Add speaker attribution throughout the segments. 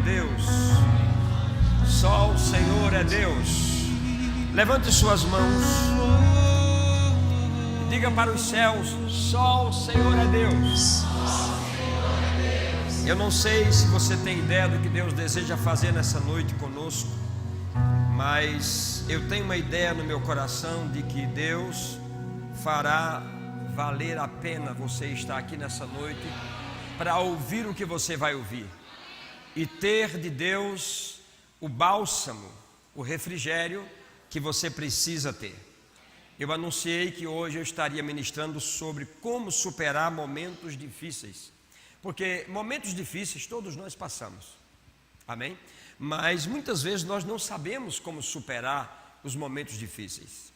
Speaker 1: Deus. Só o Senhor é Deus. Levante suas mãos e diga para os céus: só o Senhor é Deus. Eu não sei se você tem ideia do que Deus deseja fazer nessa noite conosco, mas eu tenho uma ideia no meu coração de que Deus fará valer a pena você estar aqui nessa noite para ouvir o que você vai ouvir e ter de Deus o bálsamo, o refrigério que você precisa ter. Eu anunciei que hoje eu estaria ministrando sobre como superar momentos difíceis, porque momentos difíceis todos nós passamos, amém? Mas muitas vezes nós não sabemos como superar os momentos difíceis.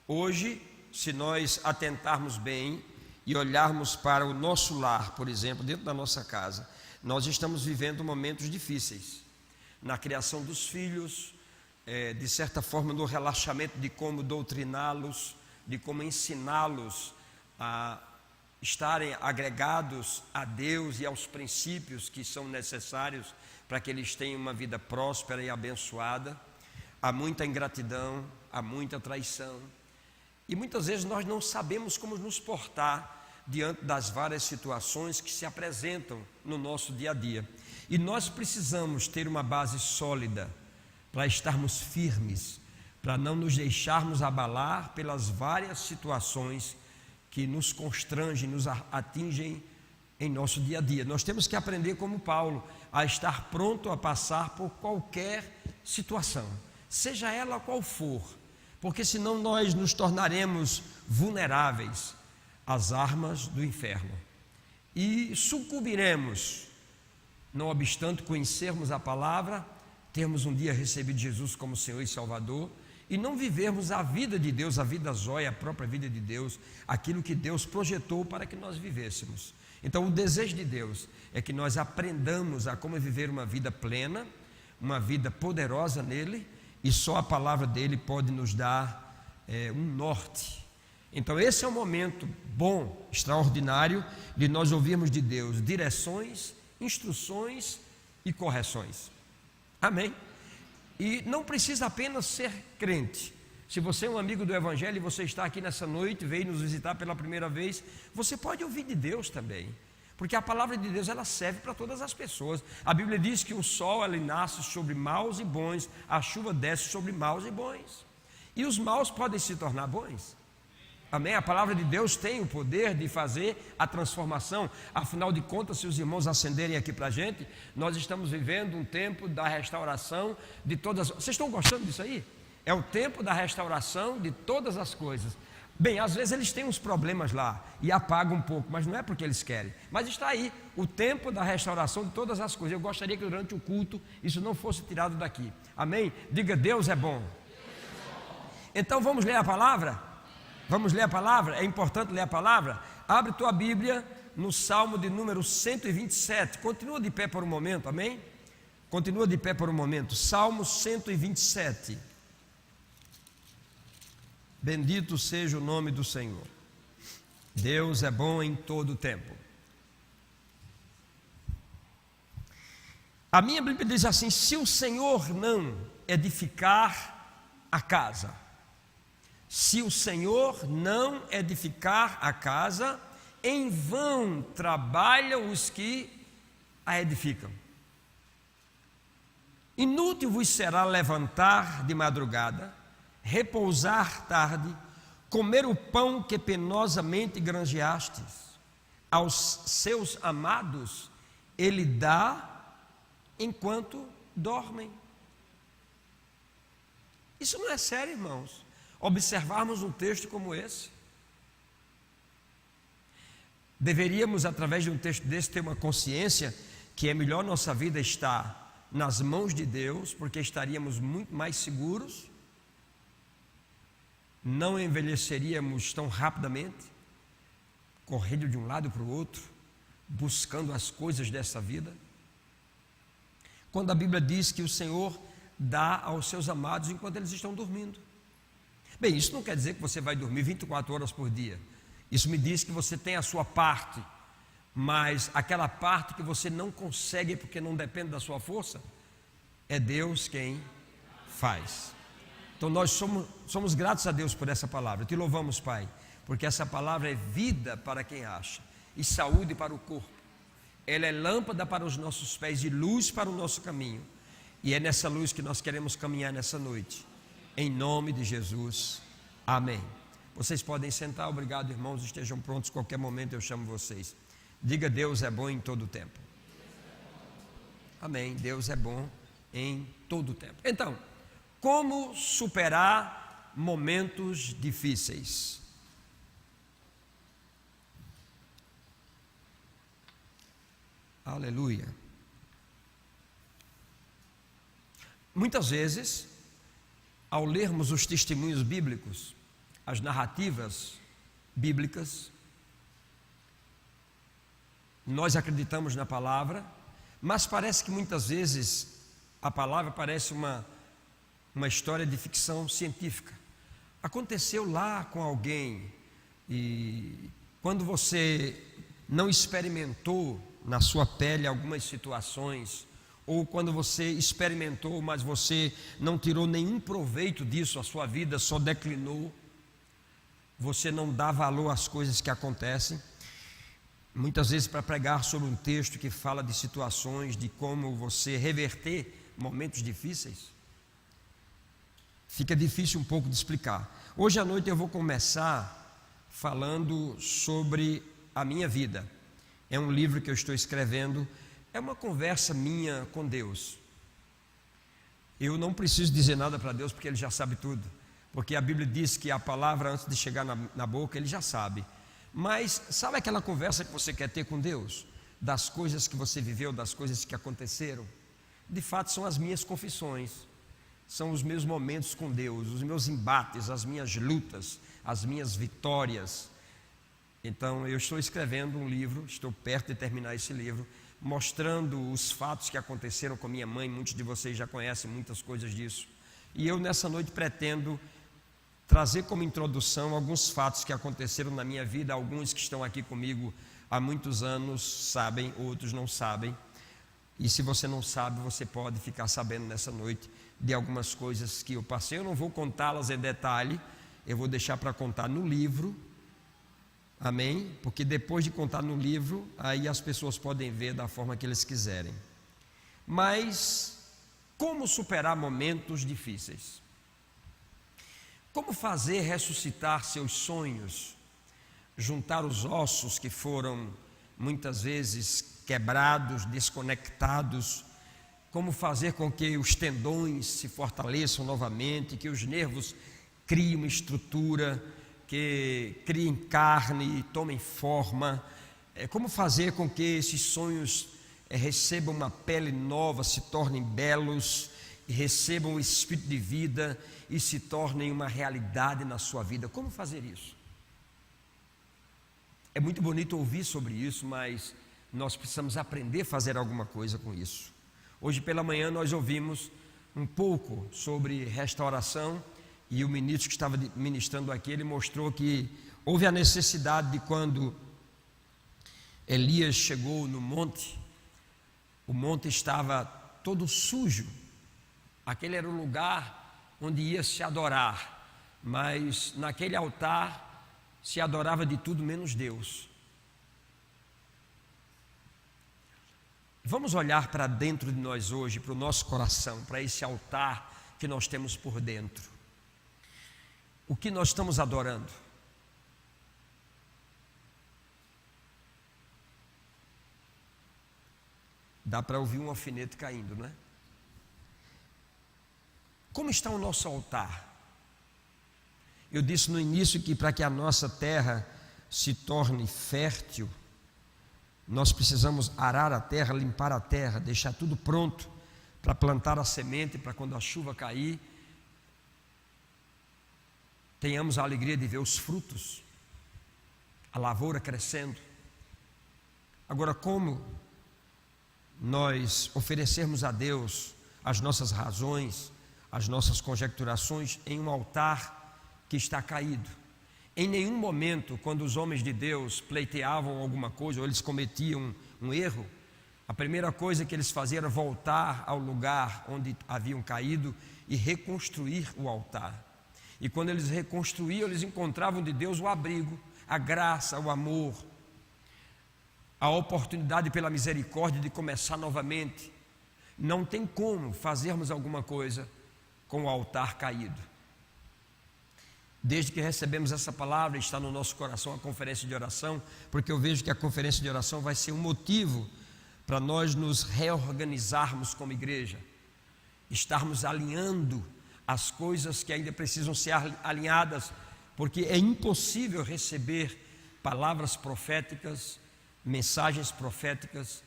Speaker 1: Hoje, se nós atentarmos bem e olharmos para o nosso lar, por exemplo, dentro da nossa casa, nós estamos vivendo momentos difíceis na criação dos filhos, de certa forma no relaxamento de como doutriná-los, de como ensiná-los a estarem agregados a Deus e aos princípios que são necessários para que eles tenham uma vida próspera e abençoada. Há muita ingratidão, há muita traição, e muitas vezes nós não sabemos como nos portar diante das várias situações que se apresentam no nosso dia a dia. E nós precisamos ter uma base sólida para estarmos firmes, para não nos deixarmos abalar pelas várias situações que nos constrangem, nos atingem em nosso dia a dia. Nós temos que aprender, como Paulo, a estar pronto a passar por qualquer situação, seja ela qual for, porque senão nós nos tornaremos vulneráveis às armas do inferno e sucumbiremos, não obstante conhecermos a palavra, termos um dia recebido Jesus como Senhor e Salvador e não vivermos a vida de Deus, a vida zóia, a própria vida de Deus, aquilo que Deus projetou para que nós vivêssemos. Então o desejo de Deus é que nós aprendamos a como viver uma vida plena, uma vida poderosa nele, e só a palavra dele pode nos dar um norte. Então esse é um momento bom, extraordinário, de nós ouvirmos de Deus direções, instruções e correções. Amém? E não precisa apenas ser crente. Se você é um amigo do Evangelho e você está aqui nessa noite, veio nos visitar pela primeira vez, você pode ouvir de Deus também, porque a palavra de Deus ela serve para todas as pessoas. A Bíblia diz que o sol ele nasce sobre maus e bons, a chuva desce sobre maus e bons, e os maus podem se tornar bons. Amém? A palavra de Deus tem o poder de fazer a transformação. Afinal de contas, se os irmãos acenderem aqui para a gente, nós estamos vivendo um tempo da restauração de todas. Vocês estão gostando disso aí? É o tempo da restauração de todas as coisas. Bem, às vezes eles têm uns problemas lá e apagam um pouco, mas não é porque eles querem. Mas está aí, o tempo da restauração de todas as coisas. Eu gostaria que durante o culto isso não fosse tirado daqui. Amém? Diga: Deus é bom. Então vamos ler a palavra? Vamos ler a palavra? É importante ler a palavra? Abre tua Bíblia no Salmo de número 127. Continua de pé por um momento, amém? Continua de pé por um momento. Salmo 127. Bendito seja o nome do Senhor. Deus é bom em todo o tempo. A minha Bíblia diz assim: se o Senhor não edificar a casa, se o Senhor não edificar a casa, em vão trabalham os que a edificam. Inútil vos será levantar de madrugada, repousar tarde, comer o pão que penosamente granjeastes. Aos seus amados ele dá enquanto dormem. Isso não é sério, irmãos, observarmos um texto como esse. Deveríamos, através de um texto desse, ter uma consciência que é melhor nossa vida estar nas mãos de Deus, porque estaríamos muito mais seguros, não envelheceríamos tão rapidamente, correndo de um lado para o outro, buscando as coisas dessa vida. Quando a Bíblia diz que o Senhor dá aos seus amados enquanto eles estão dormindo. Bem, isso não quer dizer que você vai dormir 24 horas por dia. Isso me diz que você tem a sua parte mas aquela parte que você não consegue porque não depende da sua força, é Deus quem faz. Então nós somos gratos a Deus por essa palavra. Te louvamos, Pai, porque essa palavra é vida para quem acha e saúde para o corpo. Ela é lâmpada para os nossos pés e luz para o nosso caminho. E é nessa luz que nós queremos caminhar nessa noite. Em nome de Jesus. Amém. Vocês podem sentar. Obrigado, irmãos. Estejam prontos. Qualquer momento eu chamo vocês. Diga: Deus é bom em todo o tempo. Amém. Deus é bom em todo o tempo. Então, como superar momentos difíceis? Aleluia. Muitas vezes, ao lermos os testemunhos bíblicos, as narrativas bíblicas, nós acreditamos na palavra, mas parece que muitas vezes a palavra parece uma história de ficção científica. Aconteceu lá com alguém, e quando você não experimentou na sua pele algumas situações, ou quando você experimentou, mas você não tirou nenhum proveito disso, a sua vida só declinou, você não dá valor às coisas que acontecem. Muitas vezes, para pregar sobre um texto que fala de situações, de como você reverter momentos difíceis, fica difícil um pouco de explicar. Hoje à noite eu vou começar falando sobre a minha vida. É um livro que eu estou escrevendo, é uma conversa minha com Deus. Eu não preciso dizer nada para Deus, porque Ele já sabe tudo, porque a Bíblia diz que a palavra, antes de chegar na boca, Ele já sabe. Mas sabe aquela conversa que você quer ter com Deus? Das coisas que você viveu, das coisas que aconteceram? De fato são as minhas confissões, são os meus momentos com Deus, os meus embates, as minhas lutas, as minhas vitórias. Então eu estou escrevendo um livro, estou perto de terminar esse livro, mostrando os fatos que aconteceram com minha mãe. Muitos de vocês já conhecem muitas coisas disso. E eu nessa noite pretendo trazer como introdução alguns fatos que aconteceram na minha vida. Alguns que estão aqui comigo há muitos anos sabem, outros não sabem. E se você não sabe, você pode ficar sabendo nessa noite de algumas coisas que eu passei. Eu não vou contá-las em detalhe, eu vou deixar para contar no livro. Amém? Porque depois de contar no livro, aí as pessoas podem ver da forma que eles quiserem. Mas como superar momentos difíceis? Como fazer ressuscitar seus sonhos? Juntar os ossos que foram muitas vezes quebrados, desconectados? Como fazer com que os tendões se fortaleçam novamente, que os nervos criem uma estrutura, que criem carne e tomem forma? Como fazer com que esses sonhos recebam uma pele nova, se tornem belos, e recebam o espírito de vida e se tornem uma realidade na sua vida? Como fazer isso? É muito bonito ouvir sobre isso, mas nós precisamos aprender a fazer alguma coisa com isso. Hoje pela manhã nós ouvimos um pouco sobre restauração, e o ministro que estava ministrando aqui, ele mostrou que houve a necessidade de, quando Elias chegou no monte, o monte estava todo sujo. Aquele era o lugar onde ia se adorar, mas naquele altar se adorava de tudo menos Deus. Vamos olhar para dentro de nós hoje, para o nosso coração, para esse altar que nós temos por dentro. O que nós estamos adorando? Dá para ouvir um alfinete caindo, não é? Como está o nosso altar? Eu disse no início que para que a nossa terra se torne fértil, nós precisamos arar a terra, limpar a terra, deixar tudo pronto para plantar a semente, para quando a chuva cair, tenhamos a alegria de ver os frutos, a lavoura crescendo. Agora, como nós oferecermos a Deus as nossas razões, as nossas conjecturações em um altar que está caído? Em nenhum momento, quando os homens de Deus pleiteavam alguma coisa, ou eles cometiam um erro, a primeira coisa que eles faziam era voltar ao lugar onde haviam caído e reconstruir o altar. E quando eles reconstruíam, eles encontravam de Deus o abrigo, a graça, o amor, a oportunidade pela misericórdia de começar novamente. Não tem como fazermos alguma coisa com o altar caído. Desde que recebemos essa palavra, está no nosso coração a conferência de oração, porque eu vejo que a conferência de oração vai ser um motivo para nós nos reorganizarmos como igreja, estarmos alinhando as coisas que ainda precisam ser alinhadas, porque é impossível receber palavras proféticas, mensagens proféticas,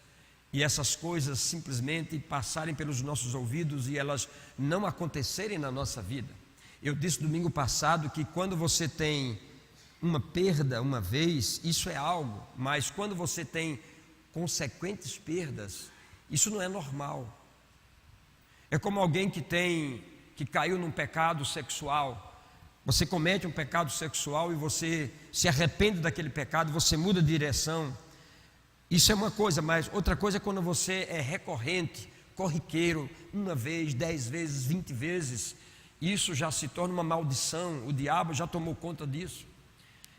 Speaker 1: e essas coisas simplesmente passarem pelos nossos ouvidos e elas não acontecerem na nossa vida. Eu disse domingo passado que quando você tem uma perda uma vez, isso é algo, mas quando você tem consequentes perdas, isso não é normal. É como alguém que caiu num pecado sexual. Você comete um pecado sexual e você se arrepende daquele pecado, você muda de direção. Isso é uma coisa, mas outra coisa é quando você é recorrente, corriqueiro, uma vez, 10 vezes, 20 vezes. Isso já se torna uma maldição, o diabo já tomou conta disso.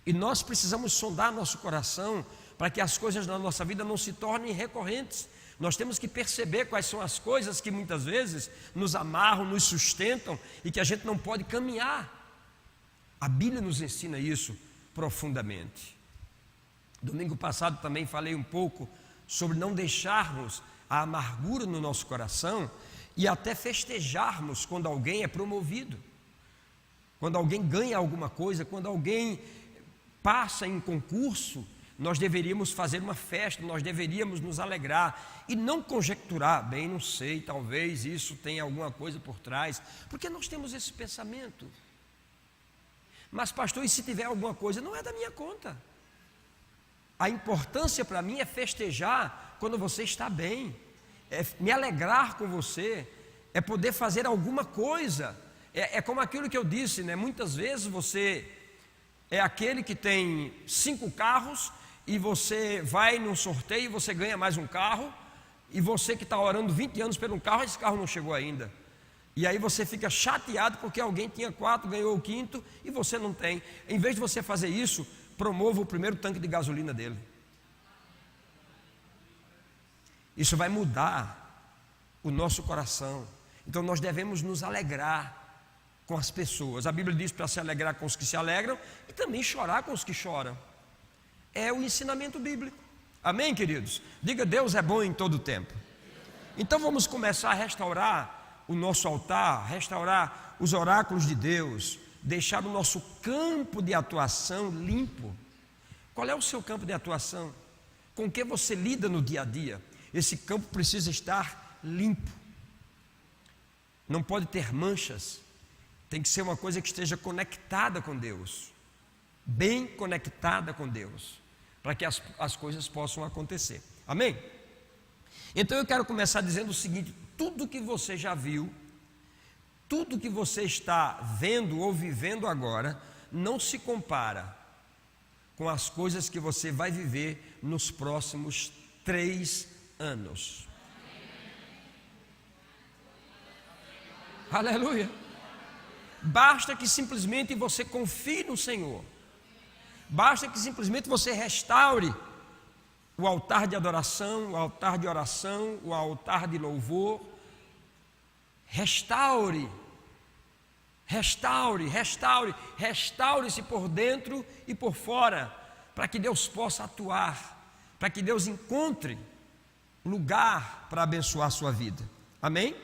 Speaker 1: E nós precisamos sondar nosso coração para que as coisas na nossa vida não se tornem recorrentes. Nós temos que perceber quais são as coisas que muitas vezes nos amarram, nos sustentam e que a gente não pode caminhar. A Bíblia nos ensina isso profundamente. Domingo passado também falei um pouco sobre não deixarmos a amargura no nosso coração e até festejarmos quando alguém é promovido, quando alguém ganha alguma coisa, quando alguém passa em concurso. Nós deveríamos fazer uma festa, nós deveríamos nos alegrar e não conjecturar, bem, não sei, talvez isso tenha alguma coisa por trás, porque nós temos esse pensamento. Mas pastor, e se tiver alguma coisa? Não é da minha conta. A importância para mim é festejar quando você está bem, é me alegrar com você, é poder fazer alguma coisa. É como aquilo que eu disse, né? Muitas vezes você é aquele que tem 5 carros e você vai num sorteio e você ganha mais um carro, e você que está orando 20 anos por um carro, esse carro não chegou ainda. E aí você fica chateado porque alguém tinha 4, ganhou o 5º e você não tem. Em vez de você fazer isso, promova o primeiro tanque de gasolina dele. Isso vai mudar o nosso coração. Então nós devemos nos alegrar com as pessoas. A Bíblia diz para se alegrar com os que se alegram e também chorar com os que choram. É o ensinamento bíblico. Amém, queridos? Diga: Deus é bom em todo o tempo. Então vamos começar a restaurar o nosso altar, restaurar os oráculos de Deus, deixar o nosso campo de atuação limpo. Qual é o seu campo de atuação? Com que você lida no dia a dia? Esse campo precisa estar limpo. Não pode ter manchas. Tem que ser uma coisa que esteja conectada com Deus, bem conectada com Deus, para que as coisas possam acontecer. Amém? Então eu quero começar dizendo o seguinte: tudo que você já viu, tudo que você está vendo ou vivendo agora, não se compara com as coisas que você vai viver nos próximos 3 anos. Aleluia! Basta que simplesmente você confie no Senhor. Basta que simplesmente você restaure o altar de adoração, o altar de oração, o altar de louvor. Restaure, restaure-se por dentro e por fora, para que Deus possa atuar, para que Deus encontre lugar para abençoar a sua vida. Amém?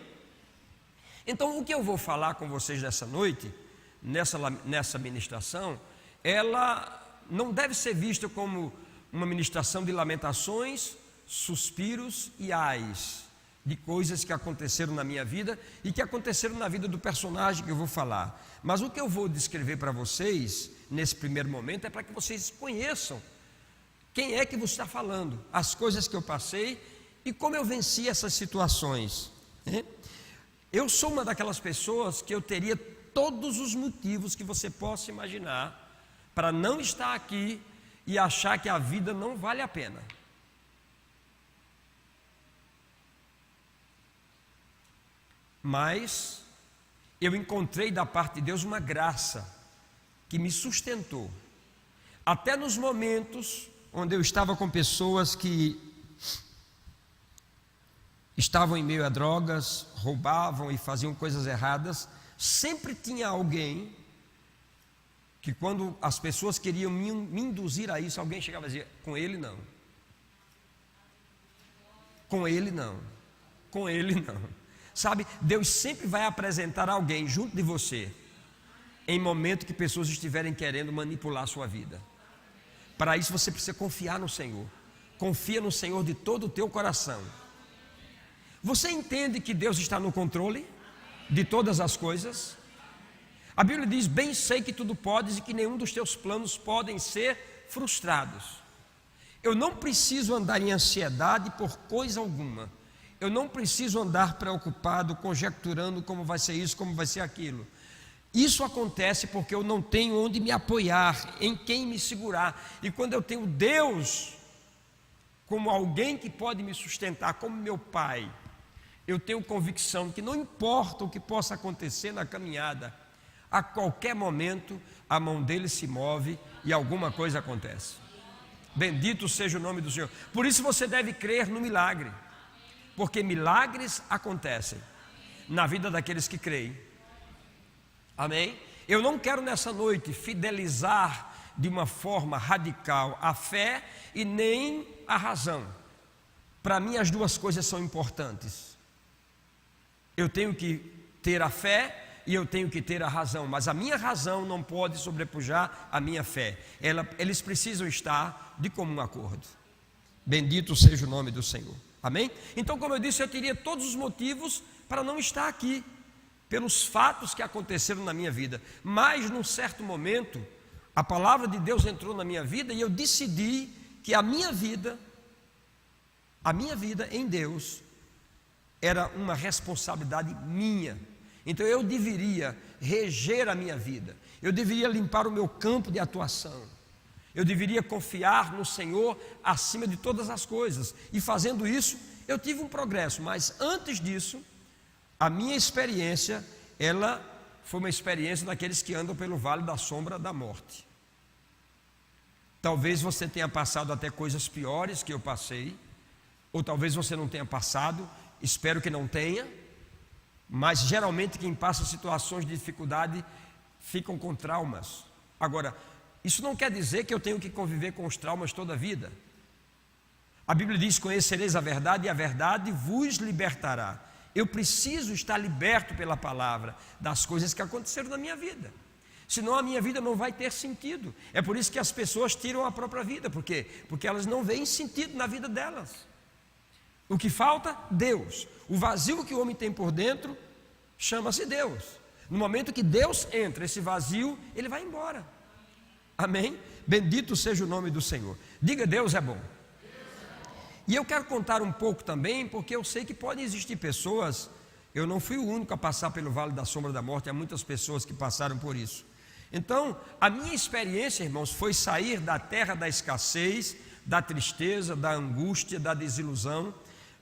Speaker 1: Então, o que eu vou falar com vocês nessa noite, nessa ministração, ela não deve ser vista como uma ministração de lamentações, suspiros e ais, de coisas que aconteceram na minha vida e que aconteceram na vida do personagem que eu vou falar. Mas o que eu vou descrever para vocês, nesse primeiro momento, é para que vocês conheçam quem é que você está falando, as coisas que eu passei e como eu venci essas situações, né? Eu sou uma daquelas pessoas que eu teria todos os motivos que você possa imaginar para não estar aqui e achar que a vida não vale a pena. Mas eu encontrei da parte de Deus uma graça que me sustentou, até nos momentos onde eu estava com pessoas que estavam em meio a drogas, roubavam e faziam coisas erradas. Sempre tinha alguém que, quando as pessoas queriam me induzir a isso, alguém chegava e dizia: com ele não, com ele não, com ele não. Sabe, Deus sempre vai apresentar alguém junto de você em momento que pessoas estiverem querendo manipular a sua vida. Para isso você precisa confiar no Senhor. Confia no Senhor de todo o teu coração. Você entende que Deus está no controle de todas as coisas? A Bíblia diz: bem sei que tudo podes e que nenhum dos teus planos podem ser frustrados. Eu não preciso andar em ansiedade por coisa alguma. Eu não preciso andar preocupado, conjecturando como vai ser isso, como vai ser aquilo. Isso acontece porque eu não tenho onde me apoiar, em quem me segurar. E quando eu tenho Deus como alguém que pode me sustentar, como meu Pai, eu tenho convicção que não importa o que possa acontecer na caminhada, a qualquer momento a mão dele se move e alguma coisa acontece. Bendito seja o nome do Senhor. Por isso você deve crer no milagre, porque milagres acontecem na vida daqueles que creem. Amém? Eu não quero nessa noite fidelizar de uma forma radical a fé e nem a razão. Para mim as duas coisas são importantes. Eu tenho que ter a fé e eu tenho que ter a razão, mas a minha razão não pode sobrepujar a minha fé. Eles precisam estar de comum acordo. Bendito seja o nome do Senhor. Amém? Então, como eu disse, eu teria todos os motivos para não estar aqui, pelos fatos que aconteceram na minha vida. Mas num certo momento a palavra de Deus entrou na minha vida e eu decidi que a minha vida em Deus era uma responsabilidade minha. Então eu deveria reger a minha vida, eu deveria limpar o meu campo de atuação, eu deveria confiar no Senhor acima de todas as coisas. E fazendo isso eu tive um progresso. Mas antes disso, a minha experiência, ela foi uma experiência daqueles que andam pelo vale da sombra da morte. Talvez você tenha passado até coisas piores que eu passei, ou talvez você não tenha passado, espero que não tenha, mas geralmente quem passa situações de dificuldade ficam com traumas. Agora, isso não quer dizer que eu tenho que conviver com os traumas toda a vida. A Bíblia diz: conhecereis a verdade e a verdade vos libertará. Eu preciso estar liberto pela palavra das coisas que aconteceram na minha vida, senão a minha vida não vai ter sentido. É por isso que as pessoas tiram a própria vida. Por quê? Porque elas não veem sentido na vida delas. O que falta? Deus. O vazio que o homem tem por dentro chama-se Deus. No momento que Deus entra, esse vazio, ele vai embora. Amém? Bendito seja o nome do Senhor. Diga: Deus é bom. E eu quero contar um pouco também, porque eu sei que podem existir pessoas, eu não fui o único a passar pelo vale da sombra da morte, há muitas pessoas que passaram por isso. Então, a minha experiência, irmãos, foi sair da terra da escassez, da tristeza, da angústia, da desilusão,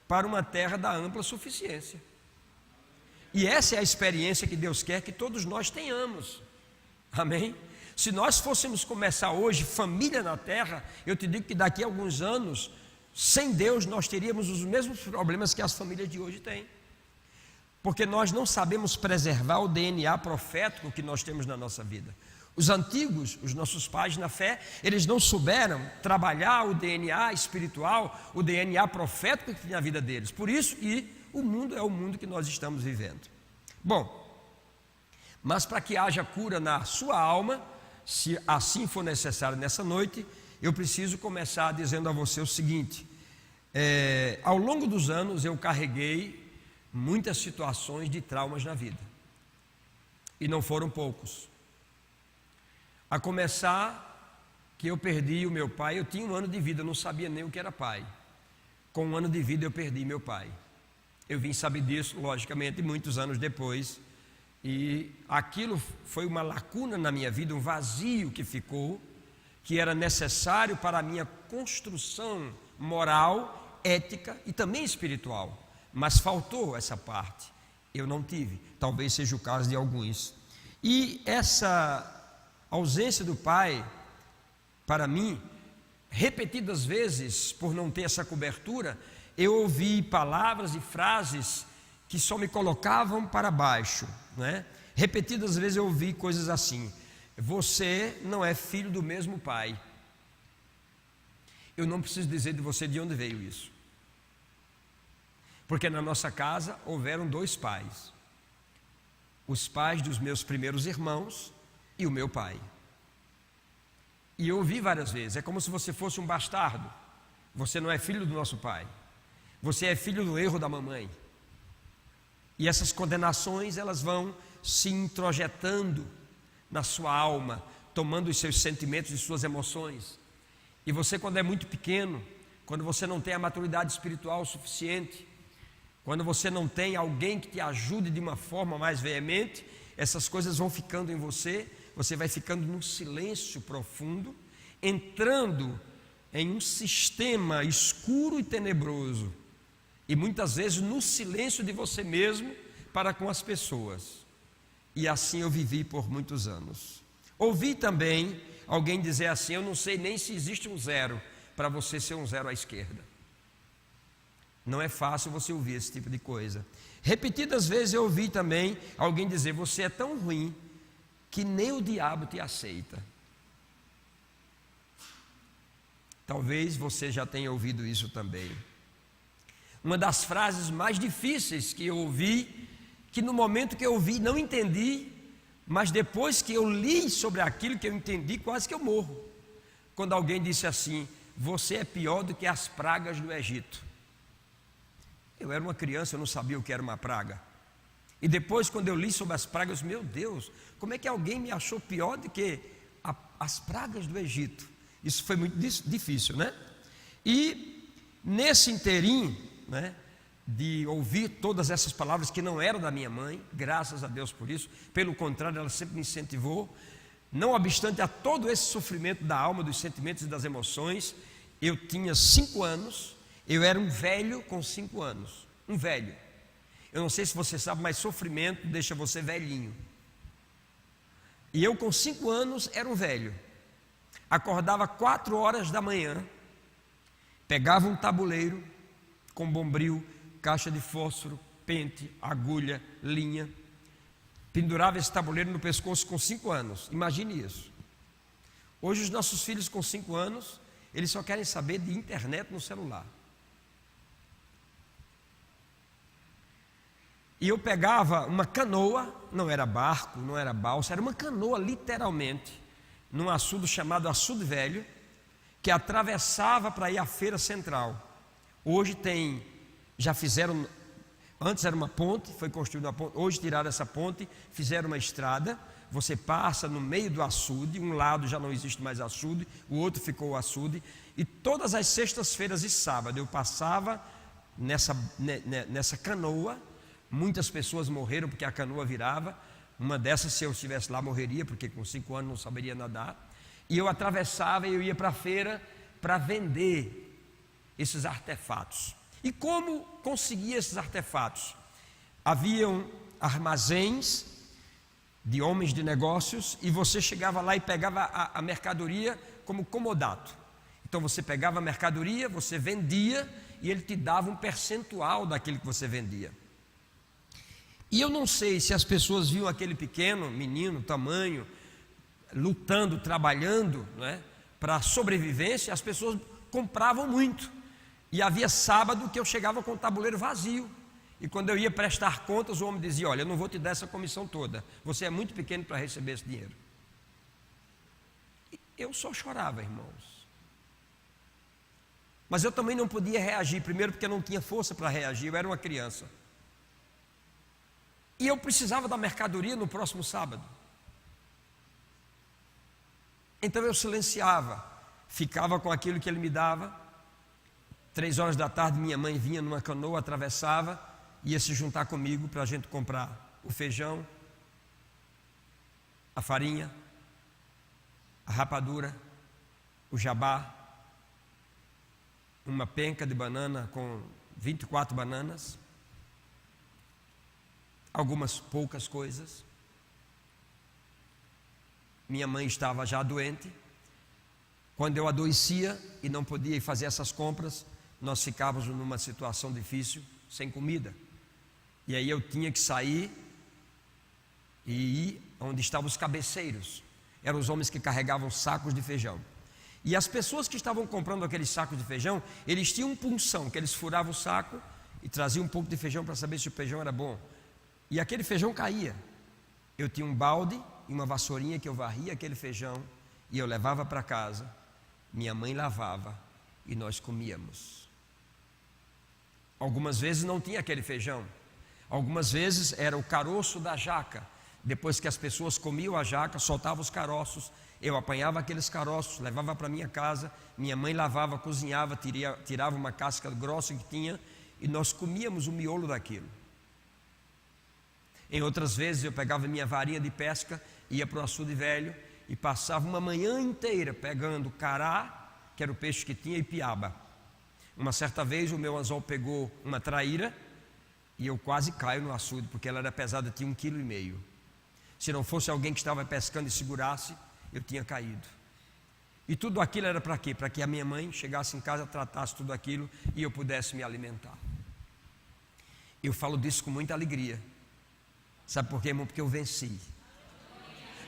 Speaker 1: para uma terra da ampla suficiência. E essa é a experiência que Deus quer que todos nós tenhamos. Amém? Se nós fôssemos começar hoje família na terra, eu te digo que daqui a alguns anos, sem Deus, nós teríamos os mesmos problemas que as famílias de hoje têm, porque nós não sabemos preservar o DNA profético que nós temos na nossa vida. Os antigos, os nossos pais na fé, eles não souberam trabalhar o DNA espiritual, o DNA profético que tinha na vida deles. Por isso que o mundo é o mundo que nós estamos vivendo. Bom, mas para que haja cura na sua alma, se assim for necessário nessa noite, eu preciso começar dizendo a você o seguinte: ao longo dos anos eu carreguei muitas situações de traumas na vida, e não foram poucos. A começar que eu perdi o meu pai. Eu tinha 1 ano de vida, eu não sabia nem o que era pai. Com 1 ano de vida eu perdi meu pai. Eu vim saber disso, logicamente, muitos anos depois E aquilo foi uma lacuna na minha vida, um vazio que ficou, que era necessário para a minha construção moral, ética e também espiritual. Mas faltou essa parte, eu não tive. Talvez seja o caso de alguns. E essa ausência do pai, para mim, repetidas vezes, por não ter essa cobertura, eu ouvi palavras e frases que só me colocavam para baixo, né? Repetidas vezes eu ouvi coisas assim: você não é filho do mesmo pai. Eu não preciso dizer de você de onde veio isso, porque na nossa casa houveram 2 pais, os pais dos meus primeiros irmãos e o meu pai. E eu ouvi várias vezes: é como se você fosse um bastardo, você não é filho do nosso pai, você é filho do erro da mamãe. E essas condenações, elas vão se introjetando na sua alma, tomando os seus sentimentos e suas emoções. E você, quando é muito pequeno, quando você não tem a maturidade espiritual suficiente, quando você não tem alguém que te ajude de uma forma mais veemente, essas coisas vão ficando em você, você vai ficando num silêncio profundo, entrando em um sistema escuro e tenebroso, e muitas vezes no silêncio de você mesmo para com as pessoas. E assim eu vivi por muitos anos. Ouvi também alguém dizer assim: eu não sei nem se existe um zero para você ser um zero à esquerda. Não é fácil você ouvir esse tipo de coisa. Repetidas vezes eu ouvi também alguém dizer: você é tão ruim que nem o diabo te aceita. Talvez você já tenha ouvido isso também. Uma das frases mais difíceis que eu ouvi, que no momento que eu ouvi não entendi, mas depois que eu li sobre aquilo que eu entendi, quase que eu morro. Quando alguém disse assim: você é pior do que as pragas do Egito. Eu era uma criança, eu não sabia o que era uma praga. E depois, quando eu li sobre as pragas, meu Deus, como é que alguém me achou pior do que as pragas do Egito? Isso foi muito difícil, né? E nesse inteirinho, né, de ouvir todas essas palavras que não eram da minha mãe, graças a Deus por isso, pelo contrário, ela sempre me incentivou. Não obstante a todo esse sofrimento da alma, dos sentimentos e das emoções, eu tinha 5 anos, eu era um velho com 5 anos, um velho. Eu não sei se você sabe, mas sofrimento deixa você velhinho. E eu com 5 anos era um velho. Acordava 4 horas da manhã, pegava um tabuleiro com bombril, caixa de fósforo, pente, agulha, linha, pendurava esse tabuleiro no pescoço com 5 anos. Imagine isso. Hoje os nossos filhos com 5 anos, eles só querem saber de internet no celular. E eu pegava uma canoa, não era barco, não era balsa, era uma canoa literalmente, num açude chamado Açude Velho, que atravessava para ir à feira central. Hoje já fizeram, antes era uma ponte, foi construída uma ponte, hoje tiraram essa ponte, fizeram uma estrada, você passa no meio do açude, um lado já não existe mais açude, o outro ficou o açude, e todas as sextas-feiras e sábado eu passava nessa canoa. Muitas pessoas morreram porque a canoa virava. Uma dessas, se eu estivesse lá, morreria, porque com 5 anos não saberia nadar. E eu atravessava e eu ia para a feira para vender esses artefatos. E como conseguia esses artefatos? Haviam armazéns de homens de negócios e você chegava lá e pegava a mercadoria como comodato. Então você pegava a mercadoria, você vendia e ele te dava um percentual daquilo que você vendia. E eu não sei se as pessoas viam aquele pequeno menino, tamanho, lutando, trabalhando, né, para a sobrevivência. As pessoas compravam muito. E havia sábado que eu chegava com o tabuleiro vazio. E quando eu ia prestar contas, o homem dizia: olha, eu não vou te dar essa comissão toda, você é muito pequeno para receber esse dinheiro. E eu só chorava, irmãos. Mas eu também não podia reagir, primeiro porque eu não tinha força para reagir, eu era uma criança. E eu precisava da mercadoria no próximo sábado. Então eu silenciava, ficava com aquilo que ele me dava. 3 horas da tarde minha mãe vinha numa canoa, atravessava, ia se juntar comigo para a gente comprar o feijão, a farinha, a rapadura, o jabá, uma penca de banana com 24 bananas, algumas poucas coisas. Minha mãe estava já doente. Quando eu adoecia e não podia ir fazer essas compras, nós ficávamos numa situação difícil, sem comida. E aí eu tinha que sair e ir onde estavam os cabeceiros. Eram os homens que carregavam sacos de feijão. E as pessoas que estavam comprando aqueles sacos de feijão, eles tinham um punção, que eles furavam o saco e traziam um pouco de feijão para saber se o feijão era bom. E aquele feijão caía. Eu tinha um balde e uma vassourinha que eu varria aquele feijão e eu levava para casa. Minha mãe lavava e nós comíamos. Algumas vezes não tinha aquele feijão. Algumas vezes era o caroço da jaca. Depois que as pessoas comiam a jaca, soltavam os caroços. Eu apanhava aqueles caroços, levava para minha casa. Minha mãe lavava, cozinhava, tirava uma casca grossa que tinha e nós comíamos o miolo daquilo. Em outras vezes eu pegava minha varinha de pesca, ia para o açude velho e passava uma manhã inteira pegando cará, que era o peixe que tinha, e piaba. Uma certa vez o meu anzol pegou uma traíra e eu quase caio no açude, porque ela era pesada, tinha 1,5 kg. Se não fosse alguém que estava pescando e segurasse, eu tinha caído. E tudo aquilo era para quê? Para que a minha mãe chegasse em casa, tratasse tudo aquilo e eu pudesse me alimentar. Eu falo disso com muita alegria. Sabe por quê, irmão? Porque eu venci.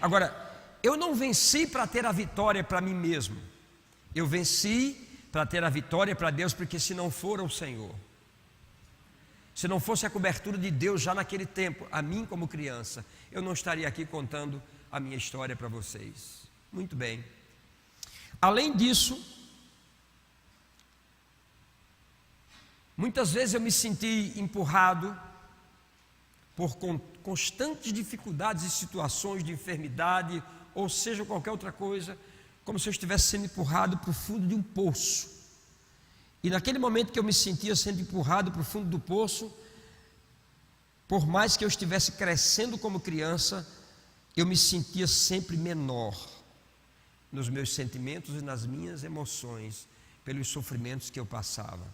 Speaker 1: Agora, eu não venci para ter a vitória para mim mesmo. Eu venci para ter a vitória para Deus, porque se não for o Senhor, se não fosse a cobertura de Deus já naquele tempo, a mim como criança, eu não estaria aqui contando a minha história para vocês. Muito bem. Além disso, muitas vezes eu me senti empurrado por constantes dificuldades e situações de enfermidade, ou seja, qualquer outra coisa, como se eu estivesse sendo empurrado para o fundo de um poço. E naquele momento que eu me sentia sendo empurrado para o fundo do poço, por mais que eu estivesse crescendo como criança, eu me sentia sempre menor nos meus sentimentos e nas minhas emoções, pelos sofrimentos que eu passava.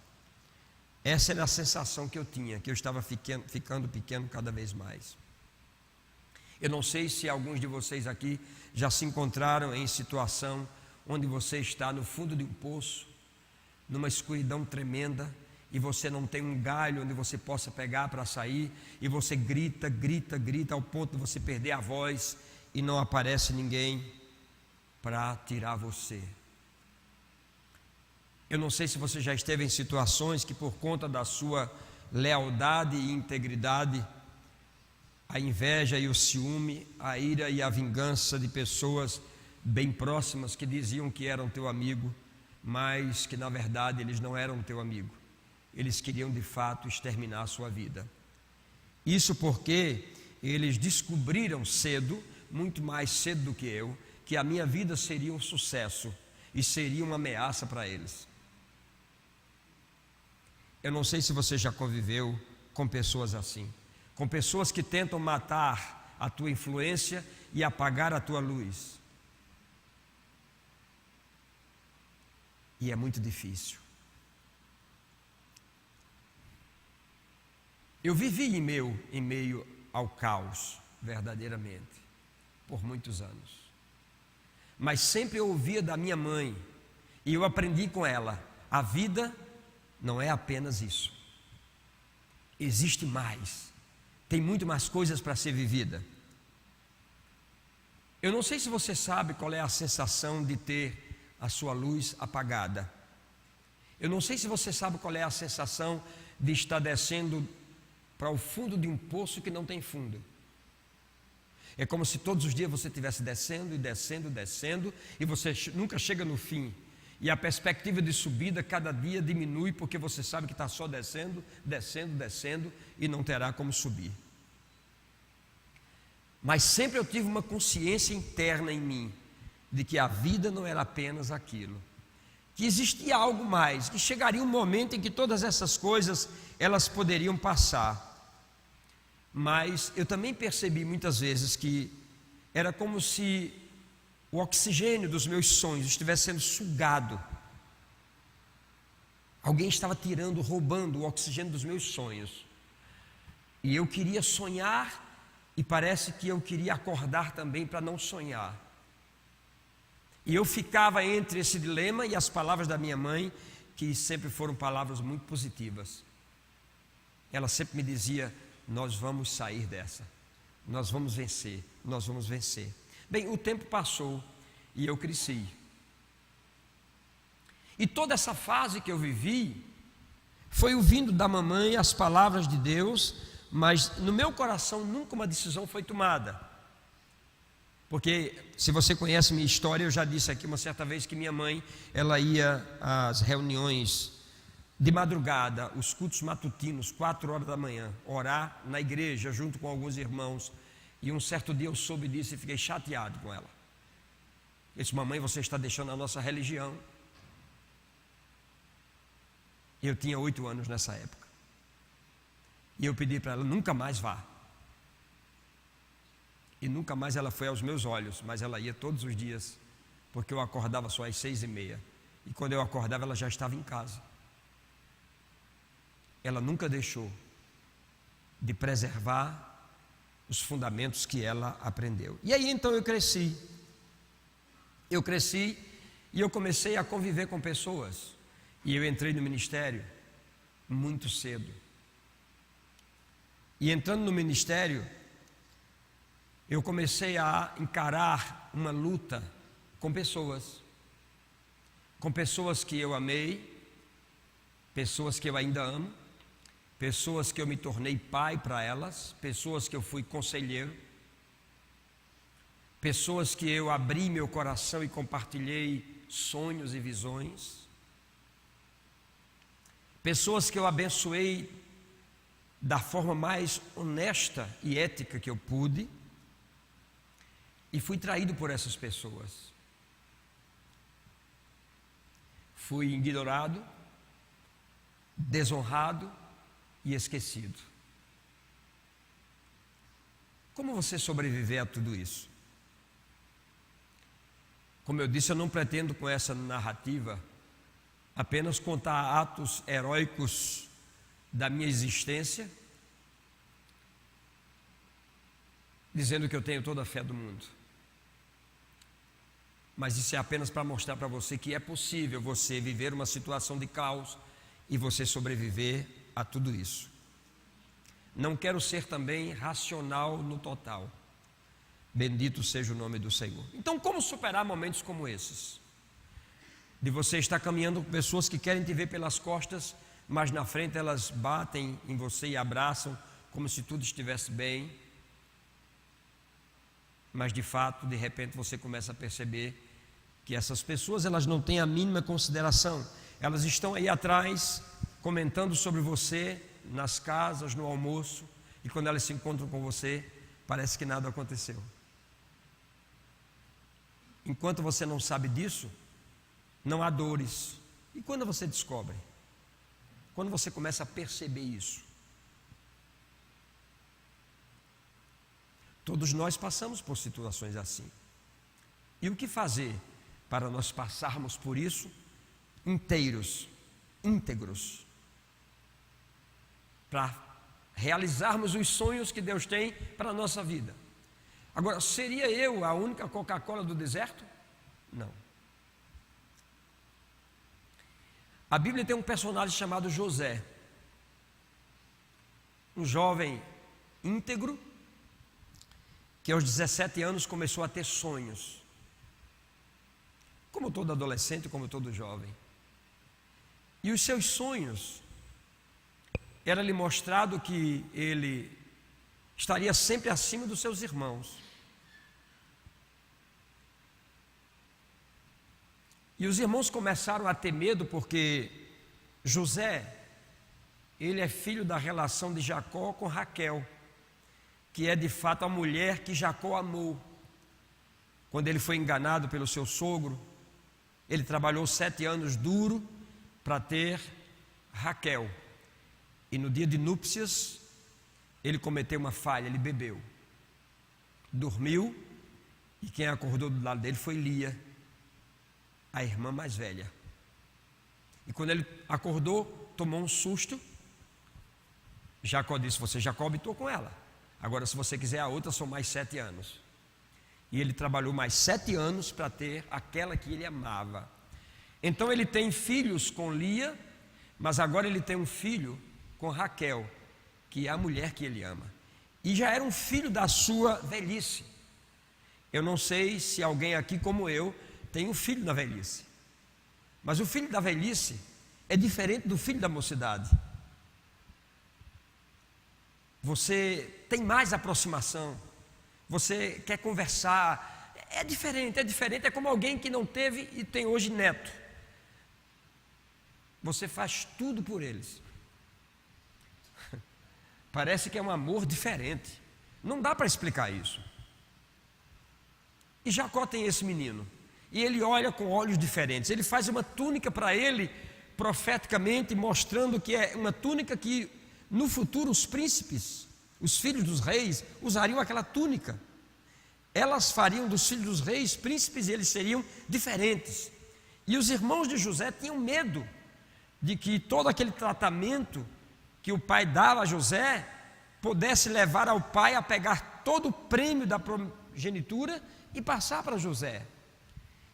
Speaker 1: Essa era a sensação que eu tinha, que eu estava ficando pequeno cada vez mais. Eu não sei se alguns de vocês aqui já se encontraram em situação onde você está no fundo de um poço, numa escuridão tremenda, e você não tem um galho onde você possa pegar para sair, e você grita, grita, grita, ao ponto de você perder a voz, e não aparece ninguém para tirar você. Eu não sei se você já esteve em situações que, por conta da sua lealdade e integridade, a inveja e o ciúme, a ira e a vingança de pessoas bem próximas que diziam que eram teu amigo, mas que na verdade eles não eram teu amigo. Eles queriam de fato exterminar a sua vida. Isso porque eles descobriram cedo, muito mais cedo do que eu, que a minha vida seria um sucesso e seria uma ameaça para eles. Eu não sei se você já conviveu com pessoas assim, com pessoas que tentam matar a tua influência e apagar a tua luz. E é muito difícil. Eu vivi em meio ao caos, verdadeiramente, por muitos anos. Mas sempre eu ouvia da minha mãe, e eu aprendi com ela: a vida não é apenas isso. Existe mais. Tem muito mais coisas para ser vivida. Eu não sei se você sabe qual é a sensação de ter a sua luz apagada. Eu não sei se você sabe qual é a sensação de estar descendo para o fundo de um poço que não tem fundo. É como se todos os dias você estivesse descendo e descendo, descendo, e você nunca chega no fim. E a perspectiva de subida cada dia diminui, porque você sabe que está só descendo, descendo, descendo, e não terá como subir. Mas sempre eu tive uma consciência interna em mim, de que a vida não era apenas aquilo, que existia algo mais, que chegaria um momento em que todas essas coisas, elas poderiam passar. Mas eu também percebi muitas vezes que era como se o oxigênio dos meus sonhos estivesse sendo sugado. Alguém estava tirando, roubando o oxigênio dos meus sonhos. E eu queria sonhar, e parece que eu queria acordar também para não sonhar. E eu ficava entre esse dilema e as palavras da minha mãe, que sempre foram palavras muito positivas. Ela sempre me dizia: nós vamos sair dessa, nós vamos vencer, nós vamos vencer. Bem, o tempo passou e eu cresci. E toda essa fase que eu vivi foi ouvindo da mamãe as palavras de Deus, mas no meu coração nunca uma decisão foi tomada. Porque se você conhece minha história, eu já disse aqui uma certa vez que minha mãe, ela ia às reuniões de madrugada, os cultos matutinos, 4 horas da manhã, orar na igreja junto com alguns irmãos. E um certo dia eu soube disso e fiquei chateado com ela. Eu disse: mamãe, você está deixando a nossa religião. Eu tinha 8 anos nessa época. E eu pedi para ela: nunca mais vá. E nunca mais ela foi aos meus olhos, mas ela ia todos os dias, porque eu acordava só às 6h30. E quando eu acordava, ela já estava em casa. Ela nunca deixou de preservar os fundamentos que ela aprendeu. E aí então eu cresci e eu comecei a conviver com pessoas. E eu entrei no ministério muito cedo. E entrando no ministério, eu comecei a encarar uma luta com pessoas que eu amei, pessoas que eu ainda amo, pessoas que eu me tornei pai para elas, pessoas que eu fui conselheiro, pessoas que eu abri meu coração e compartilhei sonhos e visões, pessoas que eu abençoei da forma mais honesta e ética que eu pude, e fui traído por essas pessoas. Fui ignorado, desonrado e esquecido. Como você sobreviver a tudo isso? Como eu disse, eu não pretendo com essa narrativa apenas contar atos heróicos da minha existência, dizendo que eu tenho toda a fé do mundo. Mas isso é apenas para mostrar para você que é possível você viver uma situação de caos e você sobreviver a tudo isso. Não quero ser também racional no total. Bendito seja o nome do Senhor. Então, como superar momentos como esses? De você estar caminhando com pessoas que querem te ver pelas costas, mas na frente elas batem em você e abraçam como se tudo estivesse bem. Mas de fato, de repente você começa a perceber que essas pessoas, elas não têm a mínima consideração. Elas estão aí atrás comentando sobre você nas casas, no almoço, e quando elas se encontram com você, parece que nada aconteceu. Enquanto você não sabe disso, não há dores. E quando você descobre? Quando você começa a perceber isso? Todos nós passamos por situações assim. E o que fazer para nós passarmos por isso íntegros, para realizarmos os sonhos que Deus tem para a nossa vida? Agora, seria eu a única Coca-Cola do deserto? Não. A Bíblia tem um personagem chamado José, um jovem íntegro, que aos 17 anos começou a ter sonhos, como todo adolescente, como todo jovem. E os seus sonhos, era-lhe mostrado que ele estaria sempre acima dos seus irmãos. E os irmãos começaram a ter medo porque José, ele é filho da relação de Jacó com Raquel, que é de fato a mulher que Jacó amou. Quando ele foi enganado pelo seu sogro, ele trabalhou 7 anos duro para ter Raquel. E no dia de núpcias, ele cometeu uma falha, ele bebeu, dormiu E quem acordou do lado dele foi Lia, a irmã mais velha. E quando ele acordou, tomou um susto. Jacó disse: você Jacó habitou com ela, agora se você quiser a outra, são mais 7 anos. E ele trabalhou mais 7 anos para ter aquela que ele amava. Então ele tem filhos com Lia, mas agora ele tem um filho com Raquel, que é a mulher que ele ama. E já era um filho da sua velhice. Eu não sei se alguém aqui como eu tem um filho da velhice, mas o filho da velhice é diferente do filho da mocidade. Você tem mais aproximação, você quer conversar, é diferente, é como alguém que não teve e tem hoje neto. Você faz tudo por eles. Parece que é um amor diferente, não dá para explicar isso. E Jacó tem esse menino, e ele olha com olhos diferentes. Ele faz uma túnica para ele, profeticamente, mostrando que é uma túnica que no futuro os príncipes, os filhos dos reis, usariam aquela túnica. Elas fariam dos filhos dos reis príncipes, e eles seriam diferentes. E os irmãos de José tinham medo de que todo aquele tratamento que o pai dava a José pudesse levar ao pai a pegar todo o prêmio da progenitura e passar para José.